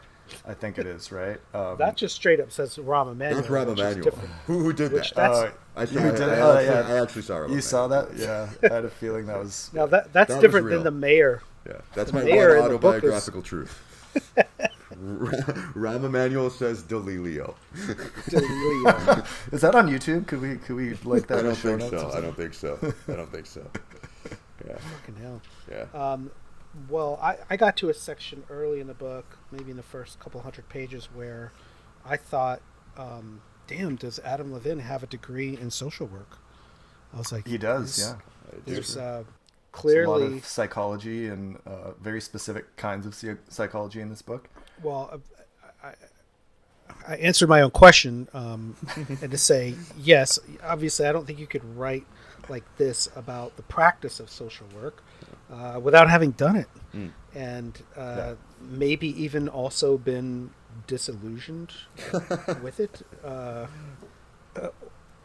I think it is, right? That just straight up says Rahm Emanuel. That's Rahm Emanuel. Who did Which that? that's You did it? Oh, yeah. I actually saw Rahm You saw Emanuel. that? Yeah. I had a feeling that was... now that's was different real. than the mayor. Yeah, that's The my mayor one in the book autobiographical truth. Rahm Emanuel says DeLilio. DeLillo. Is that on YouTube? Could we like that? I in don't the show think notes so. or I don't think so. I don't think so. Yeah. Fucking hell. Yeah. Well, I got to a section early in the book, maybe in the first couple hundred pages, where I thought, damn, does Adam Levin have a degree in social work? I was like, He does, yeah. There's There's a lot clearly, of psychology and very specific kinds of psychology in this book. well, I answered my own question, and to say, yes, obviously, I don't think you could write like this about the practice of social work without having done it. And maybe even also been disillusioned with it.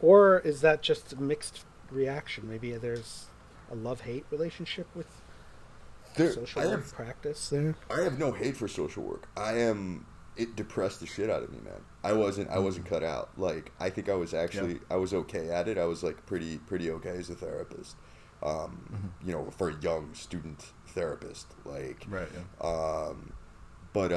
Or is that just a mixed reaction? Maybe there's a love-hate relationship with social work practice there. I have no hate for social work. It depressed the shit out of me, man. I wasn't cut out. Like, I think I was actually, I was okay at it. I was like pretty okay as a therapist. You know, for a young student therapist, like, Right. Yeah. but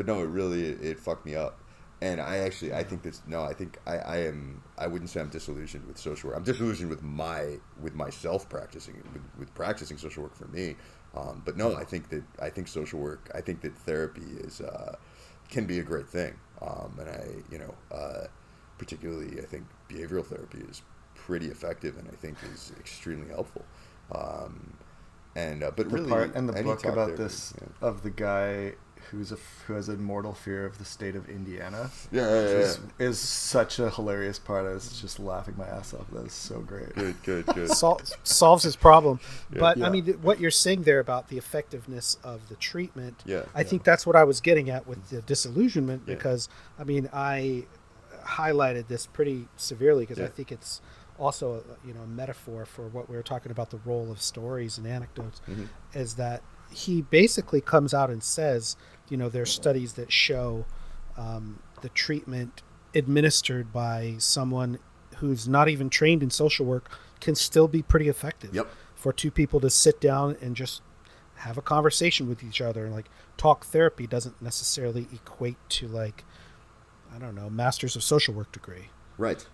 no, it fucked me up. And I think I wouldn't say I'm disillusioned with social work. I'm disillusioned with myself practicing, with practicing social work for me. But no, I think social work, I think that therapy can be a great thing. And particularly I think behavioral therapy is pretty effective, and I think is extremely helpful. But The really, part in the any book talk about therapy, this yeah. of the guy who has a mortal fear of the state of Indiana. Yeah. Is such a hilarious part. I was just laughing my ass off. That is so great. Good. Solves his problem. But Yeah. I mean, what you're saying there about the effectiveness of the treatment, Yeah. I think that's what I was getting at with the disillusionment, Yeah. because I mean, I highlighted this pretty severely because Yeah. I think it's also a metaphor for what we were talking about, the role of stories and anecdotes. Mhm. Is that he basically comes out and says, there's studies that show the treatment administered by someone who's not even trained in social work can still be pretty effective. Yep. For two people to sit down and just have a conversation with each other, and like talk therapy doesn't necessarily equate to, like, I don't know, masters of social work degree. Right.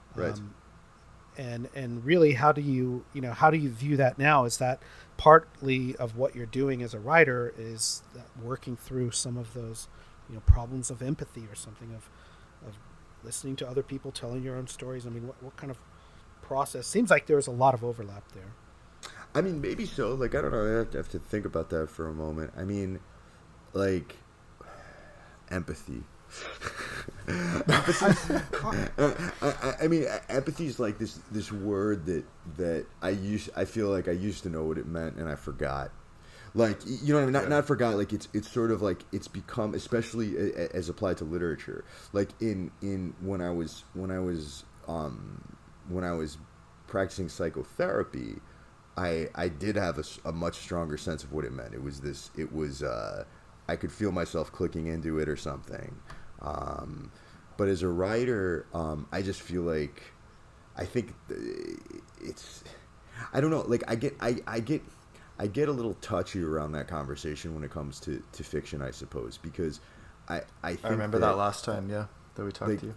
And really, how do you view that now? Is that partly of what you're doing as a writer, is that working through some of those problems of empathy or something, of listening to other people telling your own stories? I mean, what kind of process? Seems like there's a lot of overlap there. I mean, maybe so. Like, I don't know. I have to think about that for a moment. I mean, like, empathy. I mean, empathy is like this word that I feel like I used to know what it meant, and I forgot. Like, you know what I mean? Not forgot. Like, it's sort of like it's become, especially as applied to literature. Like in when I was practicing psychotherapy, I did have a much stronger sense of what it meant. It was I could feel myself clicking into it or something. But as a writer, I just feel like, I think it's, I don't know, like I get a little touchy around that conversation when it comes to fiction, I suppose, because I think I remember that last time, that we talked like, to you.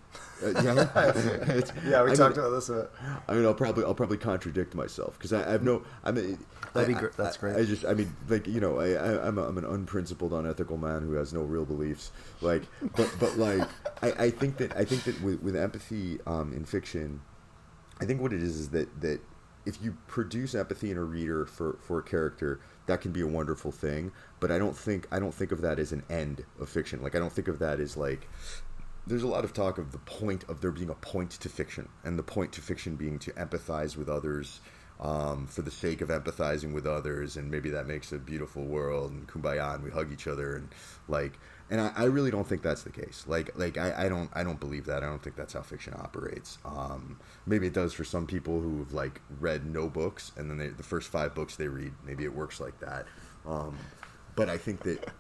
Yeah, We talked about this a bit. I mean, I'll probably contradict myself because I have no. I mean, That's great. I mean, like, I'm an unprincipled, unethical man who has no real beliefs. Like, but like, I think that with empathy in fiction, I think what it is that if you produce empathy in a reader for a character, that can be a wonderful thing. But I don't think of that as an end of fiction. Like, I don't think of that as like. There's a lot of talk of the point of there being a point to fiction, and the point to fiction being to empathize with others for the sake of empathizing with others, and maybe that makes a beautiful world, and kumbaya, and we hug each other, and like, And I really don't think that's the case. I don't believe that. I don't think that's how fiction operates. Maybe it does for some people who have like read no books, and then the first 5 books they read, maybe it works like that. But I think that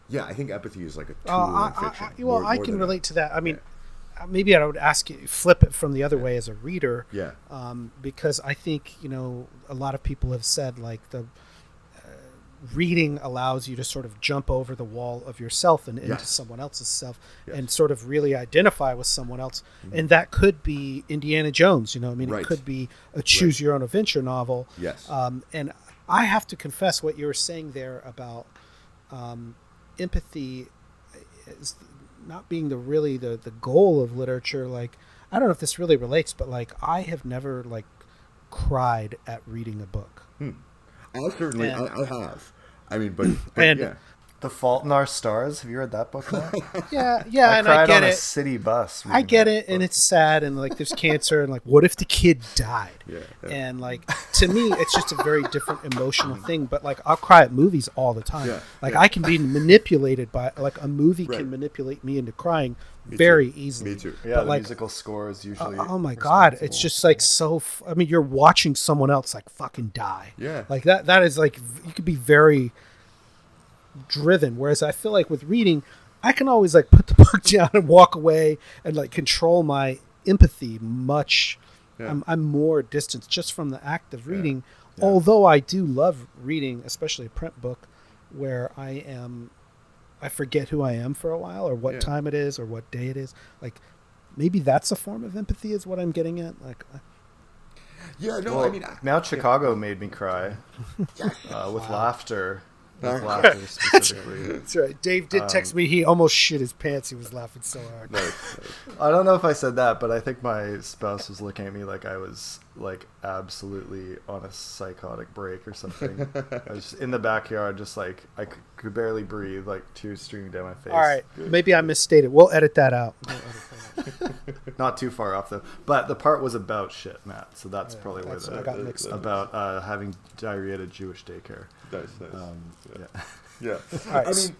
yeah, I think empathy is like a tool in fiction. I can relate to that. I mean, maybe I would ask you flip it from the other way as a reader. Yeah. Because I think a lot of people have said like the reading allows you to sort of jump over the wall of yourself and into someone else's self and sort of really identify with someone else. And that could be Indiana Jones, it could be a choose your own adventure novel. Yes. And I have to confess what you were saying there about empathy is not being the goal of literature. Like, I don't know if this really relates, but like I have never like cried at reading a book. I certainly, I have. I mean, but and The Fault in Our Stars. Have you read that book, Matt? yeah, I and cried I get on it. a city bus. I get it, and it's sad, and like there's cancer, and like what if the kid died? Yeah. And like to me, it's just a very different emotional thing. But like I'll cry at movies all the time. I can be manipulated by like a movie can manipulate me into crying very easily. Me too. Yeah, but the like, musical score is usually. Oh my god, it's just like so. I mean, you're watching someone else like fucking die. Yeah. Like that. That is like you could be very driven. Whereas I feel like with reading, I can always like put the book down and walk away and like control my empathy much. Yeah. I'm more distant just from the act of reading. Yeah. Although I do love reading, especially a print book, where I forget who I am for a while, or what time it is, or what day it is. Like, maybe that's a form of empathy, is what I'm getting at. Like, I mean, Mount Chicago made me cry with laughter. With laughter specifically. That's right. Dave did text me. He almost shit his pants. He was laughing so hard. I don't know if I said that, but I think my spouse was looking at me like I was like absolutely on a psychotic break or something. I was in the backyard, just like I could barely breathe, like tears streaming down my face. All right, maybe I misstated. We'll edit that out. Not too far off though. But the part was about shit, Matt. So that's probably where I got mixed up. About having diarrhea at a Jewish daycare. Nice. Yeah. All right.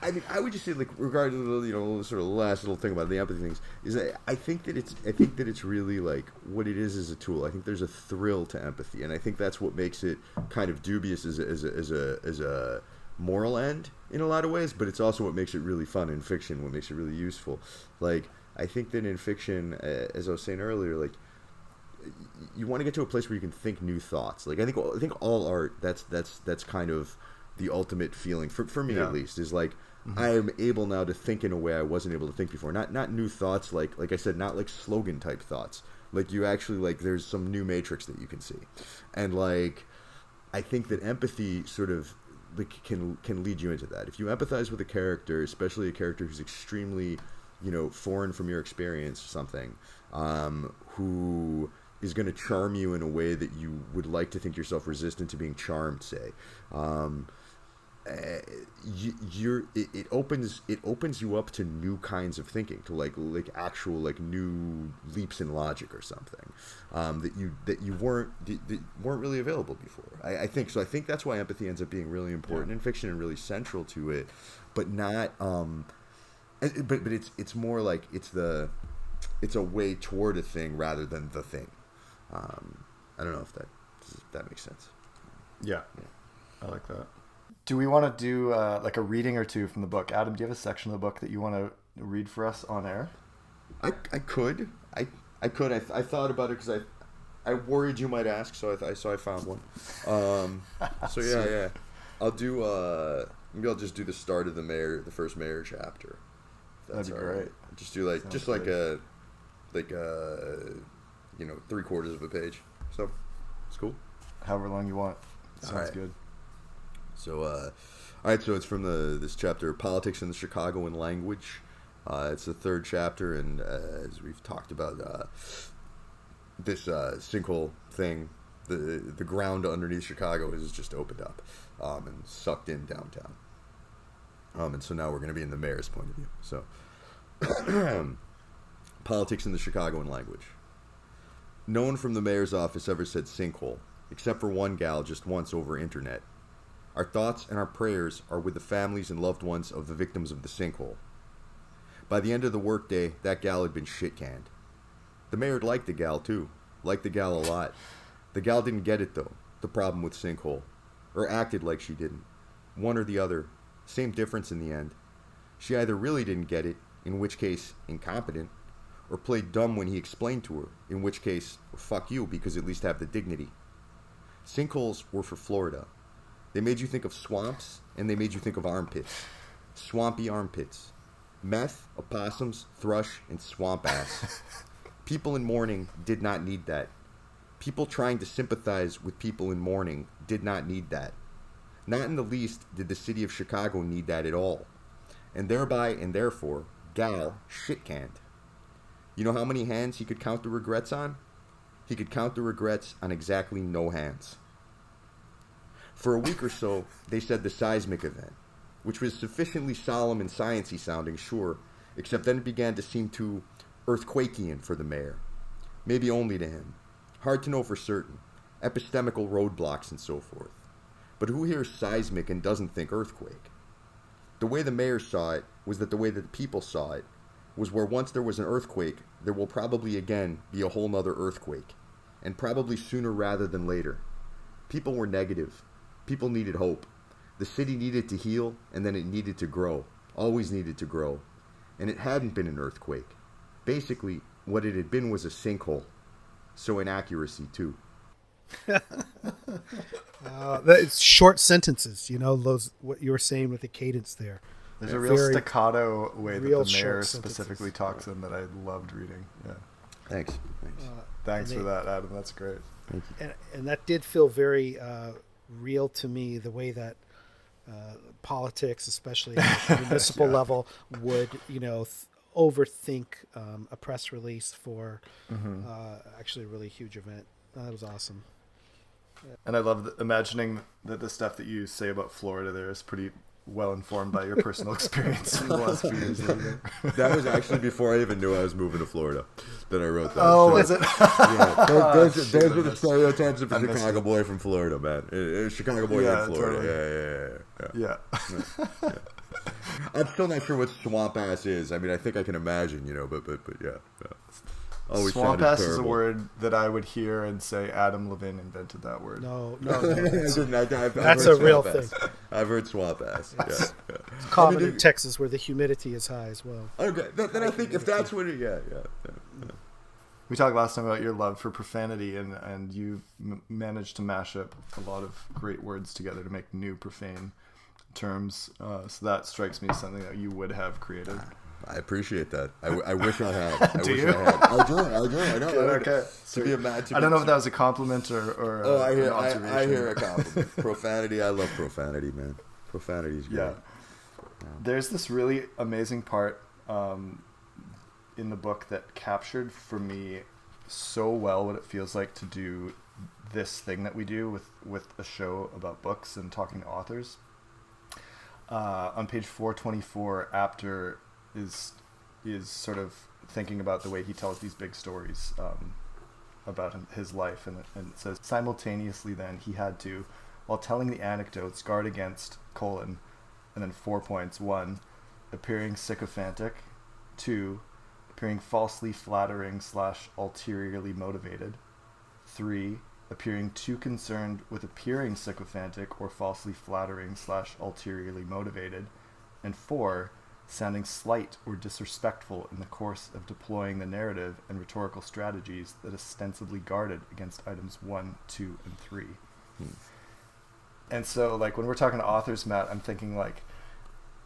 I mean, I would just say, like, regarding the sort of last little thing about the empathy things, is that I think that it's really like what it is a tool. I think there's a thrill to empathy, and I think that's what makes it kind of dubious as a moral end in a lot of ways. But it's also what makes it really fun in fiction, what makes it really useful. Like, I think that in fiction, as I was saying earlier, like, you want to get to a place where you can think new thoughts. Like, I think all art, that's kind of the ultimate feeling for me at least, is like, I am able now to think in a way I wasn't able to think before. Not new thoughts, like I said, not like slogan type thoughts. Like, you actually, like, there's some new matrix that you can see. And like, I think that empathy sort of like can lead you into that. If you empathize with a character, especially a character who's extremely, foreign from your experience or something, who is going to charm you in a way that you would like to think yourself resistant to being charmed, say. It opens you up to new kinds of thinking, to like actual like new leaps in logic or something, that weren't really available before. I think so. I think that's why empathy ends up being really important in fiction and really central to it, but not. But it's more like it's a way toward a thing rather than the thing. I don't know if that makes sense. Yeah. I like that. Do we want to do like a reading or two from the book? Adam, do you have a section of the book that you want to read for us on air? I could. I thought about it because I worried you might ask, so I found one. So yeah. I'll do. Maybe I'll just do the start of the first mayor chapter. That'd be great. Just do like Sounds like 3/4 of a page. So it's cool. However long you want. Sounds good. So, all right. So it's from this chapter, Politics in the Chicagoan Language. It's the 3rd chapter, and as we've talked about, this sinkhole thing, the ground underneath Chicago has just opened up and sucked in downtown. And so now we're going to be in the mayor's point of view. So, Politics in the Chicagoan Language. No one from the mayor's office ever said sinkhole, except for one gal just once over internet. Our thoughts and our prayers are with the families and loved ones of the victims of the sinkhole. By the end of the workday, that gal had been shit-canned. The mayor liked the gal, too. Liked the gal a lot. The gal didn't get it, though, the problem with sinkhole. Or acted like she didn't. One or the other. Same difference in the end. She either really didn't get it, in which case, incompetent, or played dumb when he explained to her, in which case, fuck you, because at least have the dignity. Sinkholes were for Florida. They made you think of swamps, and they made you think of armpits. Swampy armpits. Meth, opossums, thrush, and swamp ass. People in mourning did not need that. People trying to sympathize with people in mourning did not need that. Not in the least did the city of Chicago need that at all. And thereby and therefore, gal shit-canned. You know how many hands he could count the regrets on? He could count the regrets on exactly no hands. For a week or so, they said the seismic event, which was sufficiently solemn and sciencey sounding, sure, except then it began to seem too earthquakian for the mayor. Maybe only to him. Hard to know for certain. Epistemical roadblocks and so forth. But who hears seismic and doesn't think earthquake? The way the mayor saw it was that the way that the people saw it was where once there was an earthquake, there will probably again be a whole nother earthquake. And probably sooner rather than later. People were negative. People needed hope. The city needed to heal, and then it needed to grow. Always needed to grow. And it hadn't been an earthquake. Basically, what it had been was a sinkhole. So inaccuracy, too. It's short sentences, those what you were saying with the cadence there. There's a real staccato way that the mayor specifically talks in that I loved reading. Yeah. Thanks. Thanks for that, Adam. That's great. Thank you. And that did feel very real to me, the way that politics, especially at the municipal level, would, overthink a press release for actually a really huge event. That was awesome. Yeah. And I love imagining that the stuff that you say about Florida there is pretty well informed by your personal experience in the last few years. That was actually before I even knew I was moving to Florida that I wrote that. Oh, is it? Yeah, those were the stereotypes of a Chicago boy from Florida, man. Chicago boy in Florida. Totally. Yeah. I'm still not sure what swamp ass is. I mean, I think I can imagine, but yeah. Always swamp ass is a word that I would hear and say Adam Levin invented that word. No. That's a real thing. I've heard swamp ass. Yeah. It's common in Texas where the humidity is high as well. Okay, then I think if that's what it, yeah. We talked last time about your love for profanity, and you managed to mash up a lot of great words together to make new profane terms. So that strikes me as something that you would have created. I appreciate that. I wish I had. Do you? I do. I know. Okay. To be a man. I don't know if that was a compliment or an observation. I hear a compliment. Profanity. I love profanity, man. Profanity is great. Yeah. There's this really amazing part in the book that captured for me so well what it feels like to do this thing that we do with a show about books and talking to authors. On page 424, Apter is sort of thinking about the way he tells these big stories about his life, and it says, simultaneously then he had to, while telling the anecdotes, guard against, and then 4 points. 1, appearing sycophantic. 2, appearing falsely flattering / ulteriorly motivated. 3, appearing too concerned with appearing sycophantic or falsely flattering / ulteriorly motivated. And 4, sounding slight or disrespectful in the course of deploying the narrative and rhetorical strategies that ostensibly guarded against items 1, 2, and 3. And so, when we're talking to authors, Matt, I'm thinking,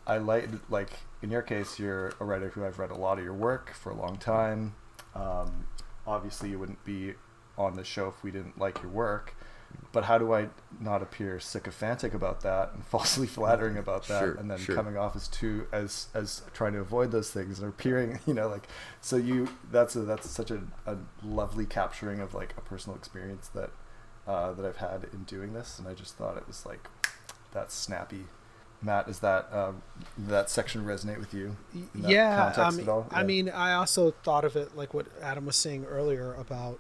I like, in your case, you're a writer who I've read a lot of your work for a long time. Obviously, you wouldn't be on the show if we didn't like your work. But how do I not appear sycophantic about that and falsely flattering about that, and then coming off as trying to avoid those things and appearing, so that's such a lovely capturing of a personal experience that I've had in doing this, and I just thought it was that's snappy. Matt, does that section resonate with you? Yeah, context at all? I mean, I also thought of it like what Adam was saying earlier about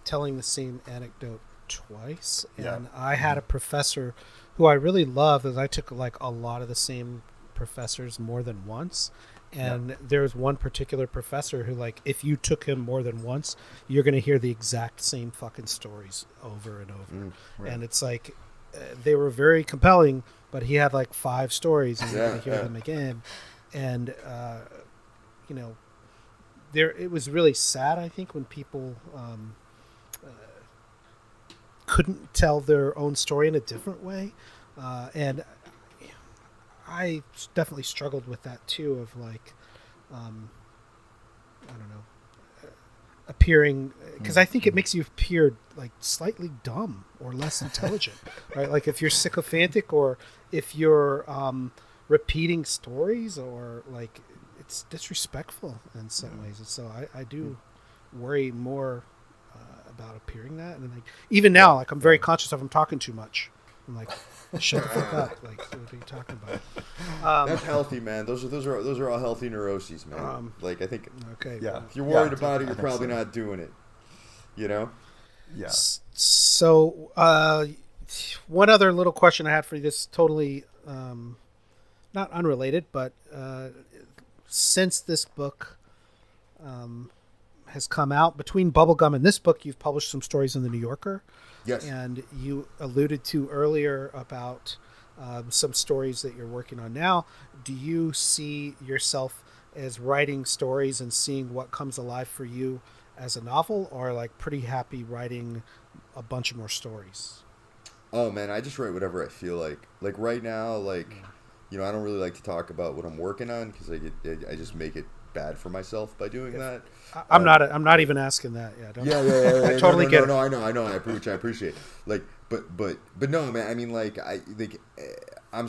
telling the same anecdote twice. And I had a professor who I really love is I took like a lot of the same professors more than once. And there's one particular professor who, like, if you took him more than once, you're going to hear the exact same fucking stories over and over. Right. And it's like they were very compelling, but he had like 5 stories, and you're going to hear them again. And you know, there it was really sad. I think when people couldn't tell their own story in a different way, and I definitely struggled with that too. Of like, I don't know, appearing, because I think it makes you appear like slightly dumb or less intelligent, right? Like if you're sycophantic, or if you're repeating stories, or like it's disrespectful in some ways. And so I do worry more about appearing that. And like even now, like I'm very conscious of I'm talking too much. I'm like, shut the fuck up! Like, what are you talking about? That's healthy, man. Those are all healthy neuroses, man. Like I think, okay, if you're worried about it, you're probably not doing it. You know? Yeah. So, one other little question I had for you. This is totally not unrelated, but since this book has come out, between Bubblegum and this book, you've published some stories in the New Yorker. Yes. And you alluded to earlier about some stories that you're working on now. Do you see yourself as writing stories and seeing what comes alive for you as a novel, or like pretty happy writing a bunch of more stories? Oh man, I just write whatever I feel like. Like right now, like I don't really like to talk about what I'm working on because I just make it bad for myself by doing that. I'm not even asking that. Yeah. I totally get it. No, I know. I appreciate. Like, but no, man. I mean, like, I'm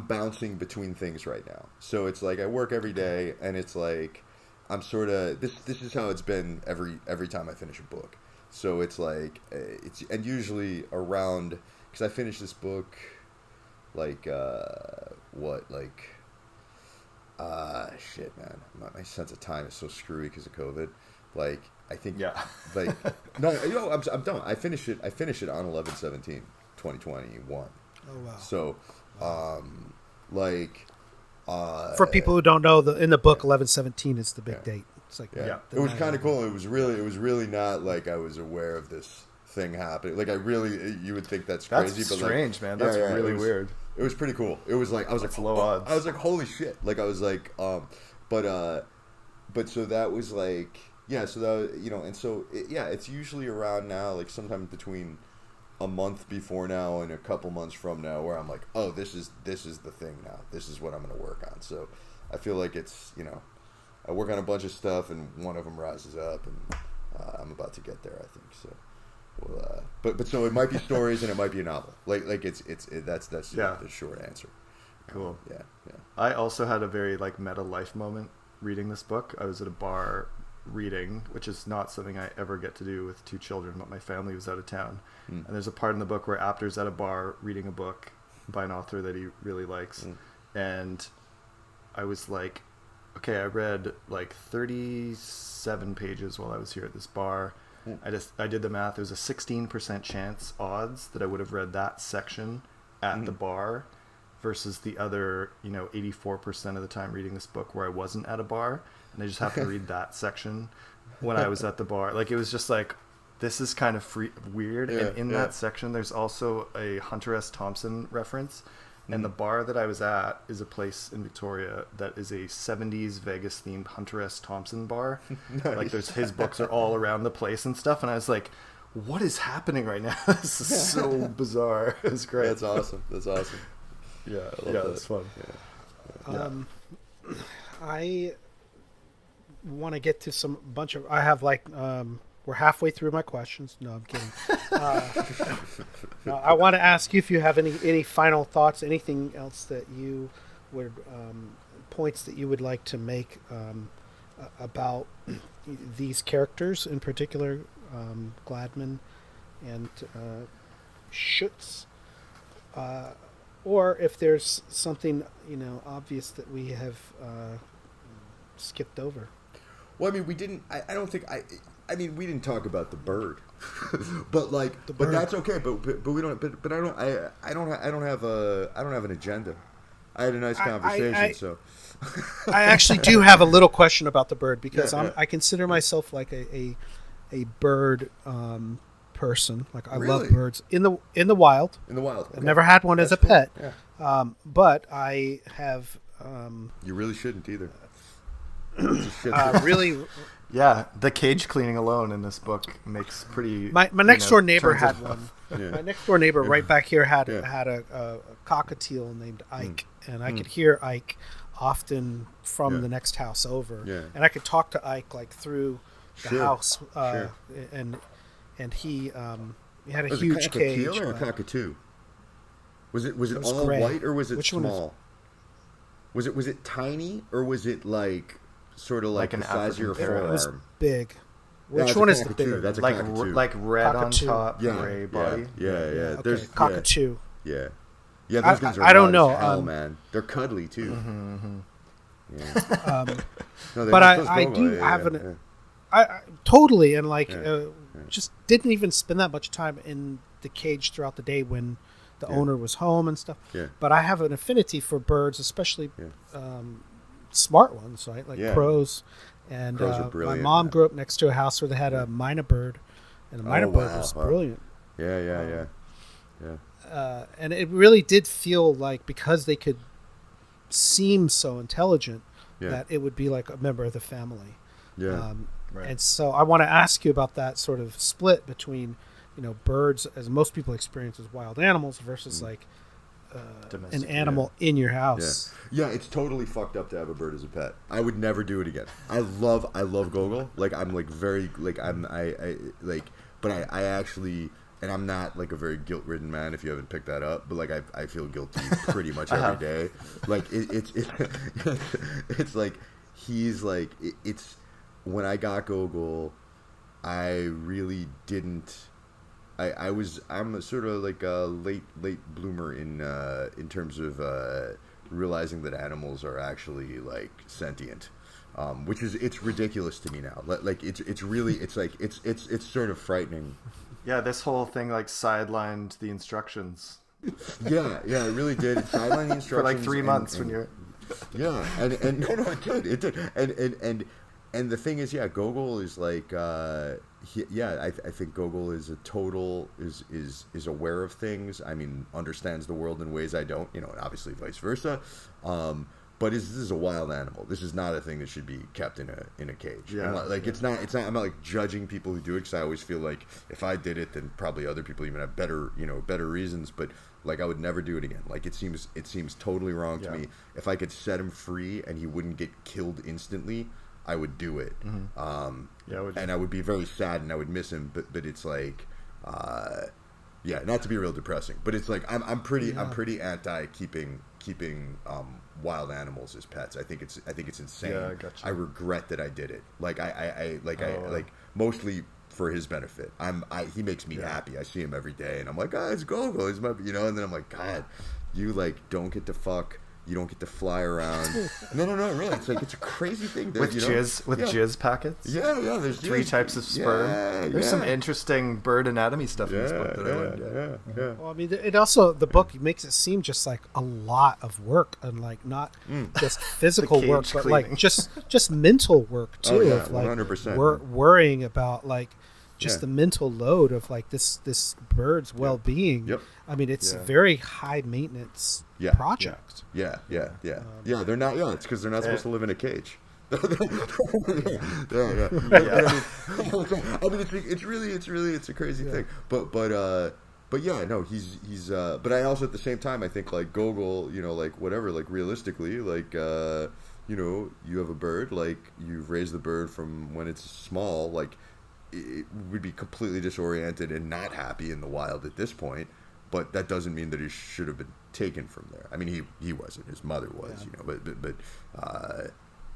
bouncing between things right now. So it's like I work every day, and it's like I'm sort of this is how it's been every time I finish a book. So it's like and usually around, because I finished this book like shit, man. My sense of time is so screwy because of COVID. Like, I think, like, no, I'm done. I finished it on 11/17/2021. Oh wow. So, for people who don't know, in the book, 11/17 is the big date. It's like it was kind of cool. It was really not like I was aware of this thing happening. Like, you would think that's crazy, that's but strange, man. That's really weird. It was pretty cool. It was like I was like low odds. I was like, holy shit! Like I was like, but so that was like, so that and so it's usually around now, like sometime between a month before now and a couple months from now, where I'm like, oh, this is the thing now. This is what I'm going to work on. So I feel like it's I work on a bunch of stuff, and one of them rises up, and I'm about to get there, I think. So. Well, but so it might be stories and it might be a novel. Like that's the short answer. Cool. Yeah. I also had a very like meta life moment reading this book. I was at a bar reading, which is not something I ever get to do with 2 children, but my family was out of town. And there's a part in the book where Apter's at a bar reading a book by an author that he really likes. And I was like, okay, I read like 37 pages while I was here at this bar. I did the math. There was a 16% chance odds that I would have read that section at the bar versus the other, 84% of the time reading this book where I wasn't at a bar, and I just happened to read that section when I was at the bar. Like, it was just like, this is kind of weird. And in that section, there's also a Hunter S. Thompson reference. And the bar that I was at is a place in Victoria that is a 70s Vegas-themed Hunter S. Thompson bar. Nice. Like, his books are all around the place and stuff. And I was like, what is happening right now? This is so bizarre. It's great. That's awesome. Yeah, that's fun. I want to get to I have like... we're halfway through my questions. No, I'm kidding. I want to ask you if you have any final thoughts, anything else that you would, points that you would like to make about these characters, in particular, Gladman and Schutz, or if there's something obvious that we have skipped over. Well, I mean, we didn't. I don't think I mean, we didn't talk about the bird, but like, The but bird. that's okay. But we don't. But I don't have an agenda. I had a nice conversation, so. I actually do have a little question about the bird because Yeah. I consider myself like a bird person. Like I love Really? birds in the wild. In the wild. I've never had one as a That's cool. pet, Yeah. but I have You really shouldn't either. It's a shit. really. Yeah, the cage cleaning alone in this book makes pretty. My next door neighbor turns it had off. one. Yeah. My next door neighbor right back here had Yeah. had a cockatiel named Ike, and I could hear Ike often from Yeah. the next house over, Yeah. and I could talk to Ike like through the Sure. house, Sure. and he had a Was huge it cage. cockatiel or a but cockatoo? Was it was all gray. white or was it Which one is- small? Was it tiny or was it like sort of like Like an the size of your African It was forearm? big. Yeah, Which it's a one is the cockatoo. bigger? That's a like cockatoo. like red Cockatoo. on top, Yeah, gray body. Yeah. Okay, There's cockatoo. Yeah. Those I- things are I don't wild know, as hell, um, man. They're cuddly too. Mm-hmm. Yeah. No, But those I go do away, have yeah. I totally and like Yeah. just didn't even spend that much time in the cage throughout the day when the Yeah. owner was home and stuff. Yeah. But I have an affinity for birds, especially Yeah. smart ones, right? Like Yeah. crows. And Crows are my brilliant, mom man. grew up next to a house where they had a myna bird, and the myna Oh, bird wow. was Wow. brilliant. Yeah. And it really did feel like because they could seem so intelligent Yeah. that it would be like a member of the family. Yeah. Right. And so I want to ask you about that sort of split between, birds, as most people experience as wild animals, versus like an Domestic, animal in your Yeah. house. Yeah, it's totally fucked up to have a bird as a pet. I would never do it again. I love Gogol. Like I'm like very like I like but I actually and I'm not like a very guilt-ridden man if you haven't picked that up, but like I feel guilty pretty much every day. Like it's like he's like it's when I got Gogol, I really didn't I'm a sort of like a late bloomer in terms of realizing that animals are actually like sentient, which is it's ridiculous to me now. Like it's really it's like it's sort of frightening. Yeah, this whole thing like sidelined the instructions Yeah, it really did. It sidelined the instructions for like 3 months and, when you're. Yeah, and no, it did, and the thing is, yeah, Gogol is like, I think Gogol is a total is aware of things. I mean, understands the world in ways I don't, and obviously vice versa. But this is a wild animal. This is not a thing that should be kept in a cage. Yeah, And like it's not. I'm not like judging people who do it because I always feel like if I did it, then probably other people even have better reasons. But like I would never do it again. Like it seems totally wrong to me. If I could set him free and he wouldn't get killed instantly, I would do it. And I would be very sad and I would miss him. But it's like, not to be real depressing, but it's like I'm pretty anti keeping wild animals as pets. I think it's insane. Yeah, I gotcha. I regret that I did it. Like I mostly for his benefit. He makes me happy. I see him every day and I'm like, it's Gogo. He's my, and then I'm like, God, you like don't get to fuck. You don't get to fly around. No, really. It's like it's a crazy thing. With jizz packets. Yeah. There's 3 types of sperm. There's some interesting bird anatomy stuff in this book that I learned. Yeah. Well, I mean, it also the book makes it seem just like a lot of work and like not just physical The work, cage but cleaning. like just mental work too. Oh, yeah, of like 100%. Worrying about like just Yeah. the mental load of like this bird's well-being. Yep. I mean, it's Yeah. a very high maintenance Yeah. project. Yeah. They're not. Yeah, it's because they're not supposed to live in a cage. yeah. I mean, it's a crazy thing. But yeah, no, he's. But I also at the same time I think like Gogol, like whatever, like realistically, like you have a bird, like you've raised the bird from when it's small, like it would be completely disoriented and not happy in the wild at this point. But that doesn't mean that he should have been taken from there. I mean, he wasn't. His mother was, but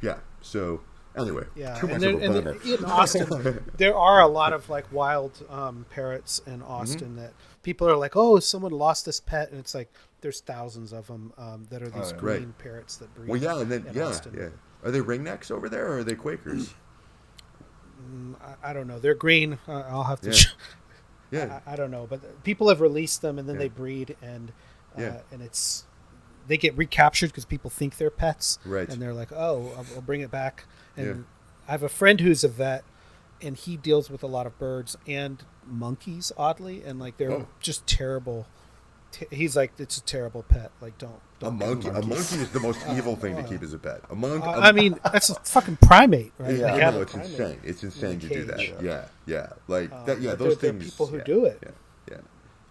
yeah. So anyway, Yeah, too much and, of a bummer. in Austin, there are a lot of like wild parrots in Austin that people are like, "Oh, someone lost this pet," and it's like there's thousands of them that are these green Right. parrots that breed. Well, yeah, and then in Austin. yeah. Are they ringnecks over there, or are they Quakers? I don't know. They're green. I'll have to. Yeah. Yeah. I don't know, but people have released them and then Yeah. they breed Yeah. and it's they get recaptured because people think they're pets, Right. and they're like, oh, I'll bring it back. And Yeah. I have a friend who's a vet, and he deals with a lot of birds and monkeys, oddly, and like they're Oh. just terrible. He's like, it's a terrible pet. Like, don't A monkey is the most evil thing to keep as a pet. A monkey. I mean, that's a fucking primate, right? Yeah, They no, have a it's primate insane. It's insane in to a do that. cage. Yeah. Like that. Yeah, but those there are things. people who yeah, do it.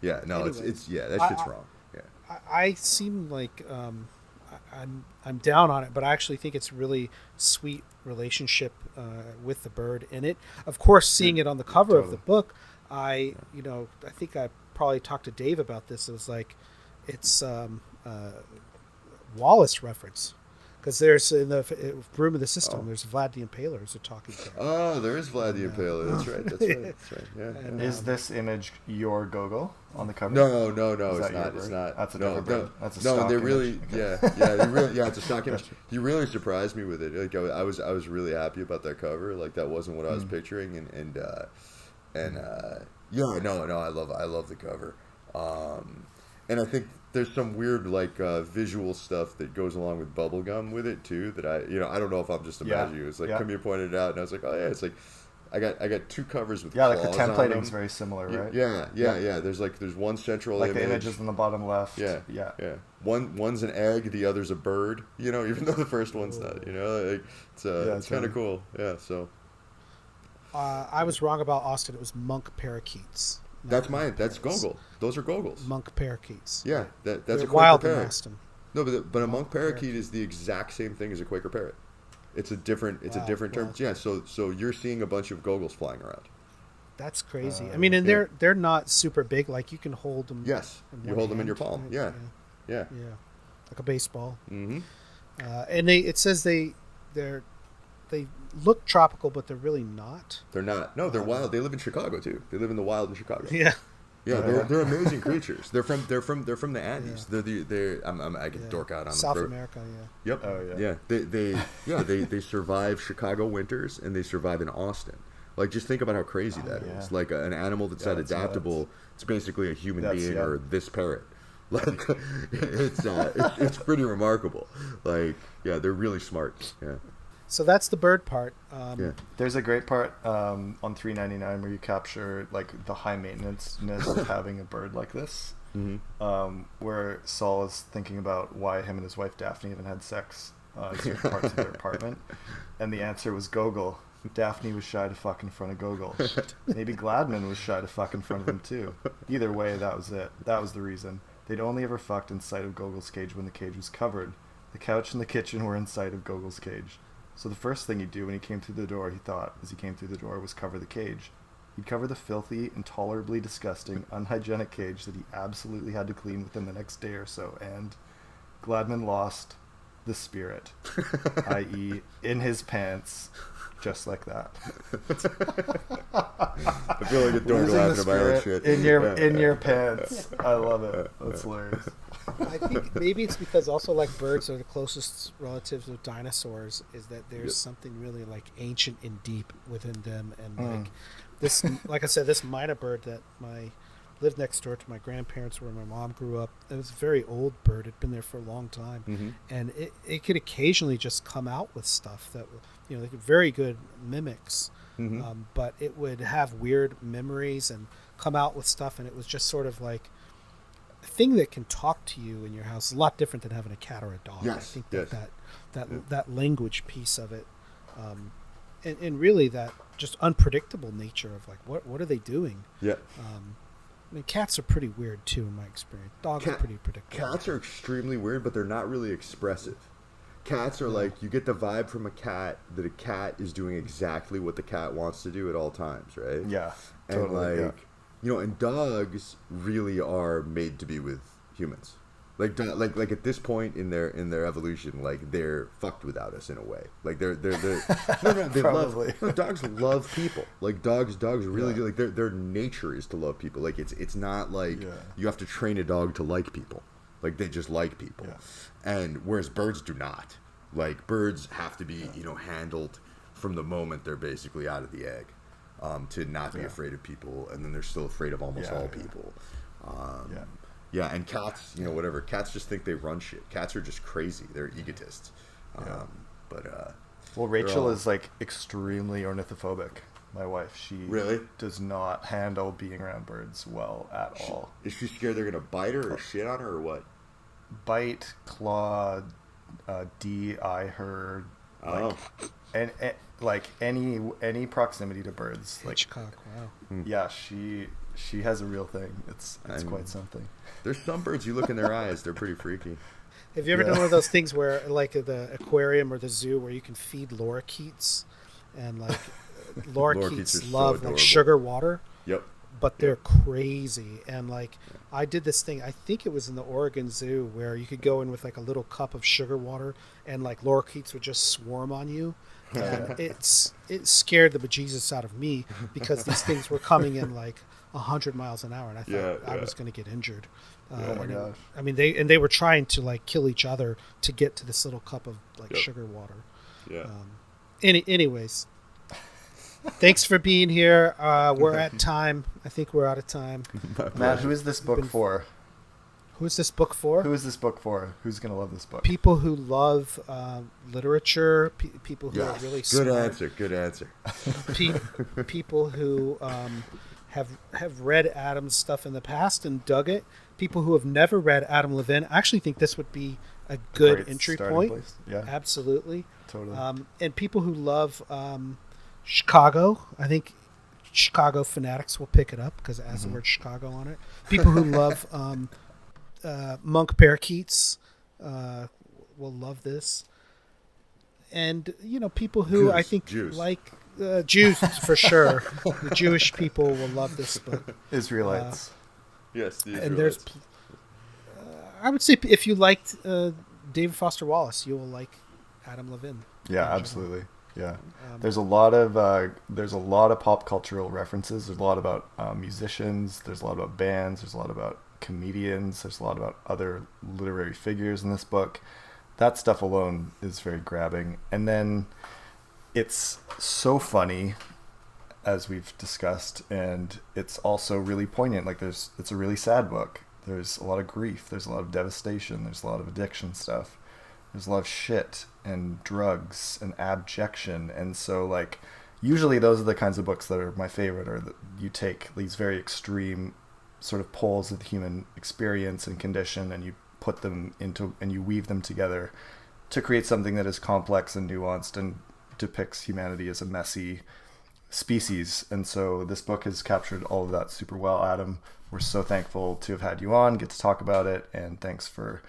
Yeah. No, Anyways, it's that shit's wrong. Yeah. I seem like I'm down on it, but I actually think it's really sweet relationship with the bird in it. Of course, seeing it on the cover of the book, I think I probably talked to Dave about this. It was like it's Wallace reference, because there's in the Room of the System, there's Vlad the Impaler as a talking character. Oh, there is Vlad the Impaler. That's right. That's right. Yeah. And, Is this image your Gogol on the cover? No, Is it's that your not. It's bird? not. That's a no, different bird. no, That's a no. stock And they really, image. Okay. it's a stock image. You really surprised me with it. Like I was really happy about that cover. Like that wasn't what I was picturing, and yeah, no, I love the cover. And I think there's some weird like visual stuff that goes along with bubblegum with it too. That I don't know if I'm just imagining. It was like Camille pointed it out, and I was like, oh yeah, it's like I got two covers with like the claws on templating's them. very similar, right? Yeah. There's one central Like image. the images in the bottom left. Yeah. One's an egg, the other's a bird. Even though the first one's not. Like, it's kind of cool. Yeah. So. I was wrong about Austin. It was monk parakeets. That's mine. That's Gogol. Those are Gogols. Monk parakeets. Yeah, that's They're a Quaker wild in parrot. Austin. No, but a monk parakeet is the exact same thing as a Quaker parrot. It's a different term. Wow. Yeah, so you're seeing a bunch of Gogols flying around. That's crazy. I mean, and they're not super big. Like you can hold them. Yes, you hold them in your palm. Yeah. Yeah. Like a baseball. Mm-hmm. And it says they look tropical, but they're really not. They're not. No, they're wild. They live in Chicago too. They live in the wild in Chicago. Yeah. Yeah, they're amazing creatures. They're from the Andes. Yeah. I get dork out on South them. America. Yeah. Yep. Oh yeah. They survive Chicago winters and they survive in Austin. Like just think about how crazy that is. Like an animal that's that adaptable. It's basically a human being or this parrot. Like it's pretty remarkable. Like they're really smart. Yeah. So that's the bird part. There's a great part on 399 where you capture like the high maintenance-ness of having a bird like this, where Saul is thinking about why him and his wife Daphne haven't had sex in certain parts of their apartment, and the answer was Gogol. Daphne was shy to fuck in front of Gogol. Maybe Gladman was shy to fuck in front of him too. Either way, that was it. That was the reason. They'd only ever fucked in sight of Gogol's cage when the cage was covered. The couch and the kitchen were in sight of Gogol's cage. So the first thing he'd do when he came through the door, he thought, as he came through the door, was cover the cage. He'd cover the filthy, intolerably disgusting, unhygienic cage that he absolutely had to clean within the next day or so, and Gladman lost the spirit, i.e. in his pants, just like that. I feel like a dork laughing at my own shit. In your pants. I love it. That's hilarious. I think maybe it's because also like birds are the closest relatives of dinosaurs, is that there's something really like ancient and deep within them, and like this, like I said, this Mina bird that lived next door to my grandparents where my mom grew up. It was a very old bird. It'd been there for a long time, and it could occasionally just come out with stuff that like very good mimics, but it would have weird memories and come out with stuff, and it was just sort of like a thing that can talk to you in your house is a lot different than having a cat or a dog. Yes, I think that language piece of it, and really that just unpredictable nature of like what are they doing? Yeah. I mean, cats are pretty weird too, in my experience. Dogs are pretty predictable. Cats are extremely weird, but they're not really expressive. Cats are like, you get the vibe from a cat that a cat is doing exactly what the cat wants to do at all times, right? Yeah, and totally. And dogs really are made to be with humans. Like at this point in their evolution, like they're fucked without us in a way. Like they're they love dogs love people. Like dogs really do. Like their nature is to love people. Like it's not like you have to train a dog to like people. Like they just like people. And whereas birds do not. Like birds have to be handled from the moment they're basically out of the egg, to not be afraid of people, and then they're still afraid of almost all people. Yeah, and cats, whatever. Cats just think they run shit. Cats are just crazy. They're egotists. Well, Rachel is like extremely ornithophobic. My wife, she really does not handle being around birds well at all. Is she scared they're gonna bite her or shit on her or what? Bite, claw, DI her, and like any proximity to birds. Like Hitchcock, wow. Yeah, she has a real thing. It's quite something. There's some birds you look in their eyes, they're pretty freaky. Have you ever done one of those things where, like the aquarium or the zoo, where you can feed lorikeets, and like lorikeets love like sugar water? Yep. But they're crazy, and like I did this thing. I think it was in the Oregon Zoo where you could go in with like a little cup of sugar water, and like lorikeets would just swarm on you. And it scared the bejesus out of me because these things were coming in like 100 miles an hour, and I thought I was going to get injured. Oh my gosh! I mean, they were trying to like kill each other to get to this little cup of like sugar water. Yeah. Anyways, thanks for being here. We're at time. I think we're out of time. Matt, who is this book for? Who is this book for? Who is this book for? Who's going to love this book? People who love literature. People who are really smart. Good answer. People who have read Adam's stuff in the past and dug it. People who have never read Adam Levin. I actually think this would be a good entry point. Place. Yeah, absolutely. Totally. And people who love Chicago. I think Chicago fanatics will pick it up because it has the word Chicago on it. People who love monk parakeets will love this. And, people who Jews, I think Jews. like Jews for sure. The Jewish people will love this book. Israelites. Yes, the Israelites. And there's, I would say, if you liked David Foster Wallace, you will like Adam Levin. Yeah, absolutely. Yeah, there's a lot of pop cultural references. There's a lot about musicians. There's a lot about bands. There's a lot about comedians. There's a lot about other literary figures in this book. That stuff alone is very grabbing. And then it's so funny, as we've discussed, and it's also really poignant. Like it's a really sad book. There's a lot of grief. There's a lot of devastation. There's a lot of addiction stuff. There's a lot of shit and drugs and abjection. And so like usually those are the kinds of books that are my favorite, or that you take these very extreme sort of poles of the human experience and condition, and you put them into, and you weave them together to create something that is complex and nuanced and depicts humanity as a messy species. And so this book has captured all of that super well. Adam, we're so thankful to have had you on, get to talk about it, and thanks for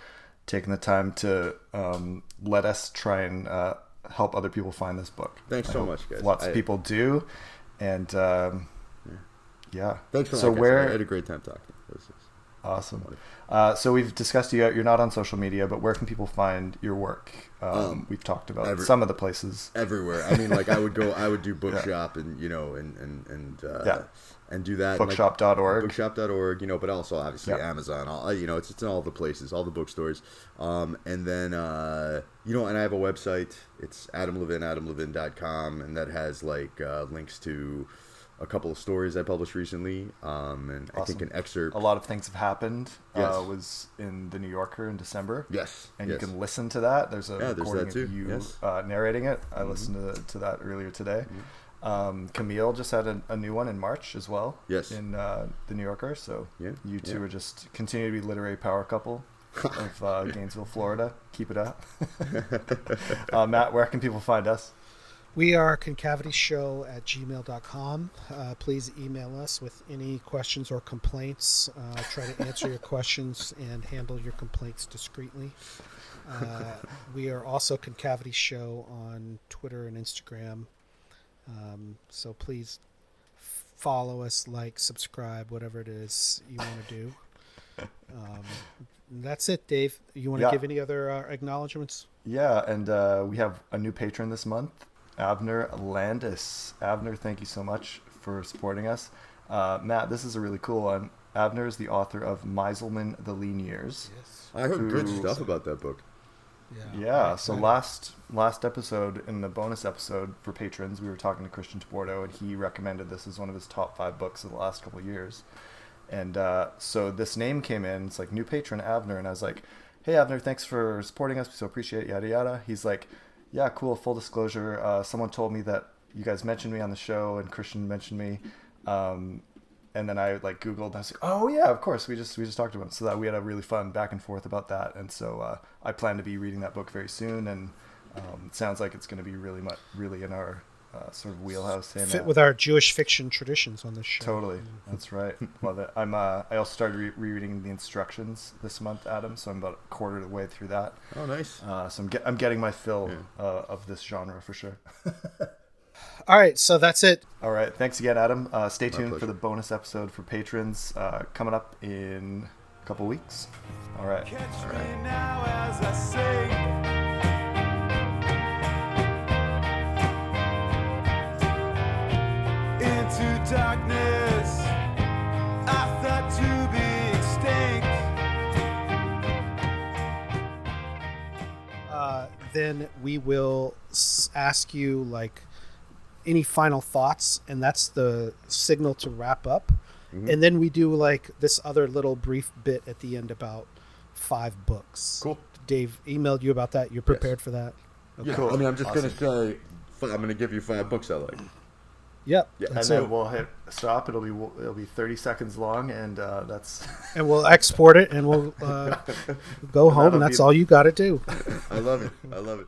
taking the time to let us try and help other people find this book. Thanks so much, guys. Lots of people do, and yeah. Thanks for so that, where I had a great time talking. Awesome. So we've discussed you're not on social media, but where can people find your work? We've talked about some of the places. Everywhere. I mean, like I would do bookshop and and do that. Bookshop.org. Bookshop.org, but also obviously Amazon. It's in all the places, all the bookstores. And then, and I have a website. It's adamlevin.com, and that has like links to a couple of stories I published recently, and awesome. I think an excerpt. A lot of things have happened. Yes. Was in the New Yorker in December. Yes, and you can listen to that. There's a recording that too. of you yes. Narrating it. I listened to that earlier today. Camille just had a new one in March as well. Yes, in the New Yorker. So you two are just continue to be literary power couple of Gainesville, Florida. Keep it up. Matt, where can people find us? We are concavityshow@gmail.com. Please email us with any questions or complaints. Try to answer your questions and handle your complaints discreetly. We are also Concavity Show on Twitter and Instagram. So please follow us, like, subscribe, whatever it is you want to do. That's it, Dave. You want to give any other acknowledgments? Yeah, and we have a new patron this month. Abner Landis. Abner, thank you so much for supporting us. Matt, this is a really cool one. Abner is the author of Meiselman, The Lean Years. Yes. I heard good stuff about that book. Yeah. So last episode, in the bonus episode for patrons, we were talking to Christian Tabordo, and he recommended this as one of his top 5 books of the last couple of years. And so this name came in. It's like, new patron Avner, and I was like, hey Avner, thanks for supporting us. We so appreciate it, yada yada. He's like, yeah, cool. Full disclosure, someone told me that you guys mentioned me on the show, and Christian mentioned me. And then I like Googled, and I was like, oh yeah, of course, we just talked to him. So that we had a really fun back and forth about that. And so I plan to be reading that book very soon, and it sounds like it's going to be really in our sort of wheelhouse. And, fit with our Jewish fiction traditions on this show. Totally, that's right. Love it. I also started rereading the instructions this month, Adam. So I'm about a quarter of the way through that. Oh, nice. So I'm getting my fill of this genre for sure. All right, so that's it. All right, thanks again, Adam. Stay tuned for the bonus episode for patrons coming up in a couple weeks. All right. Catch me now as I sing. Into darkness, I thought to be extinct. Then we will ask you like any final thoughts, and that's the signal to wrap up. And then we do like this other little brief bit at the end about 5 books. Cool. Dave emailed you about that. You're prepared for that? Okay. Yeah, cool. I mean, I'm just going to say, I'm going to give you 5 books I like. Yep. Yeah, and then we'll hit stop. It'll be 30 seconds long, and that's. And we'll export it, and we'll go home, and that's all you got to do. I love it.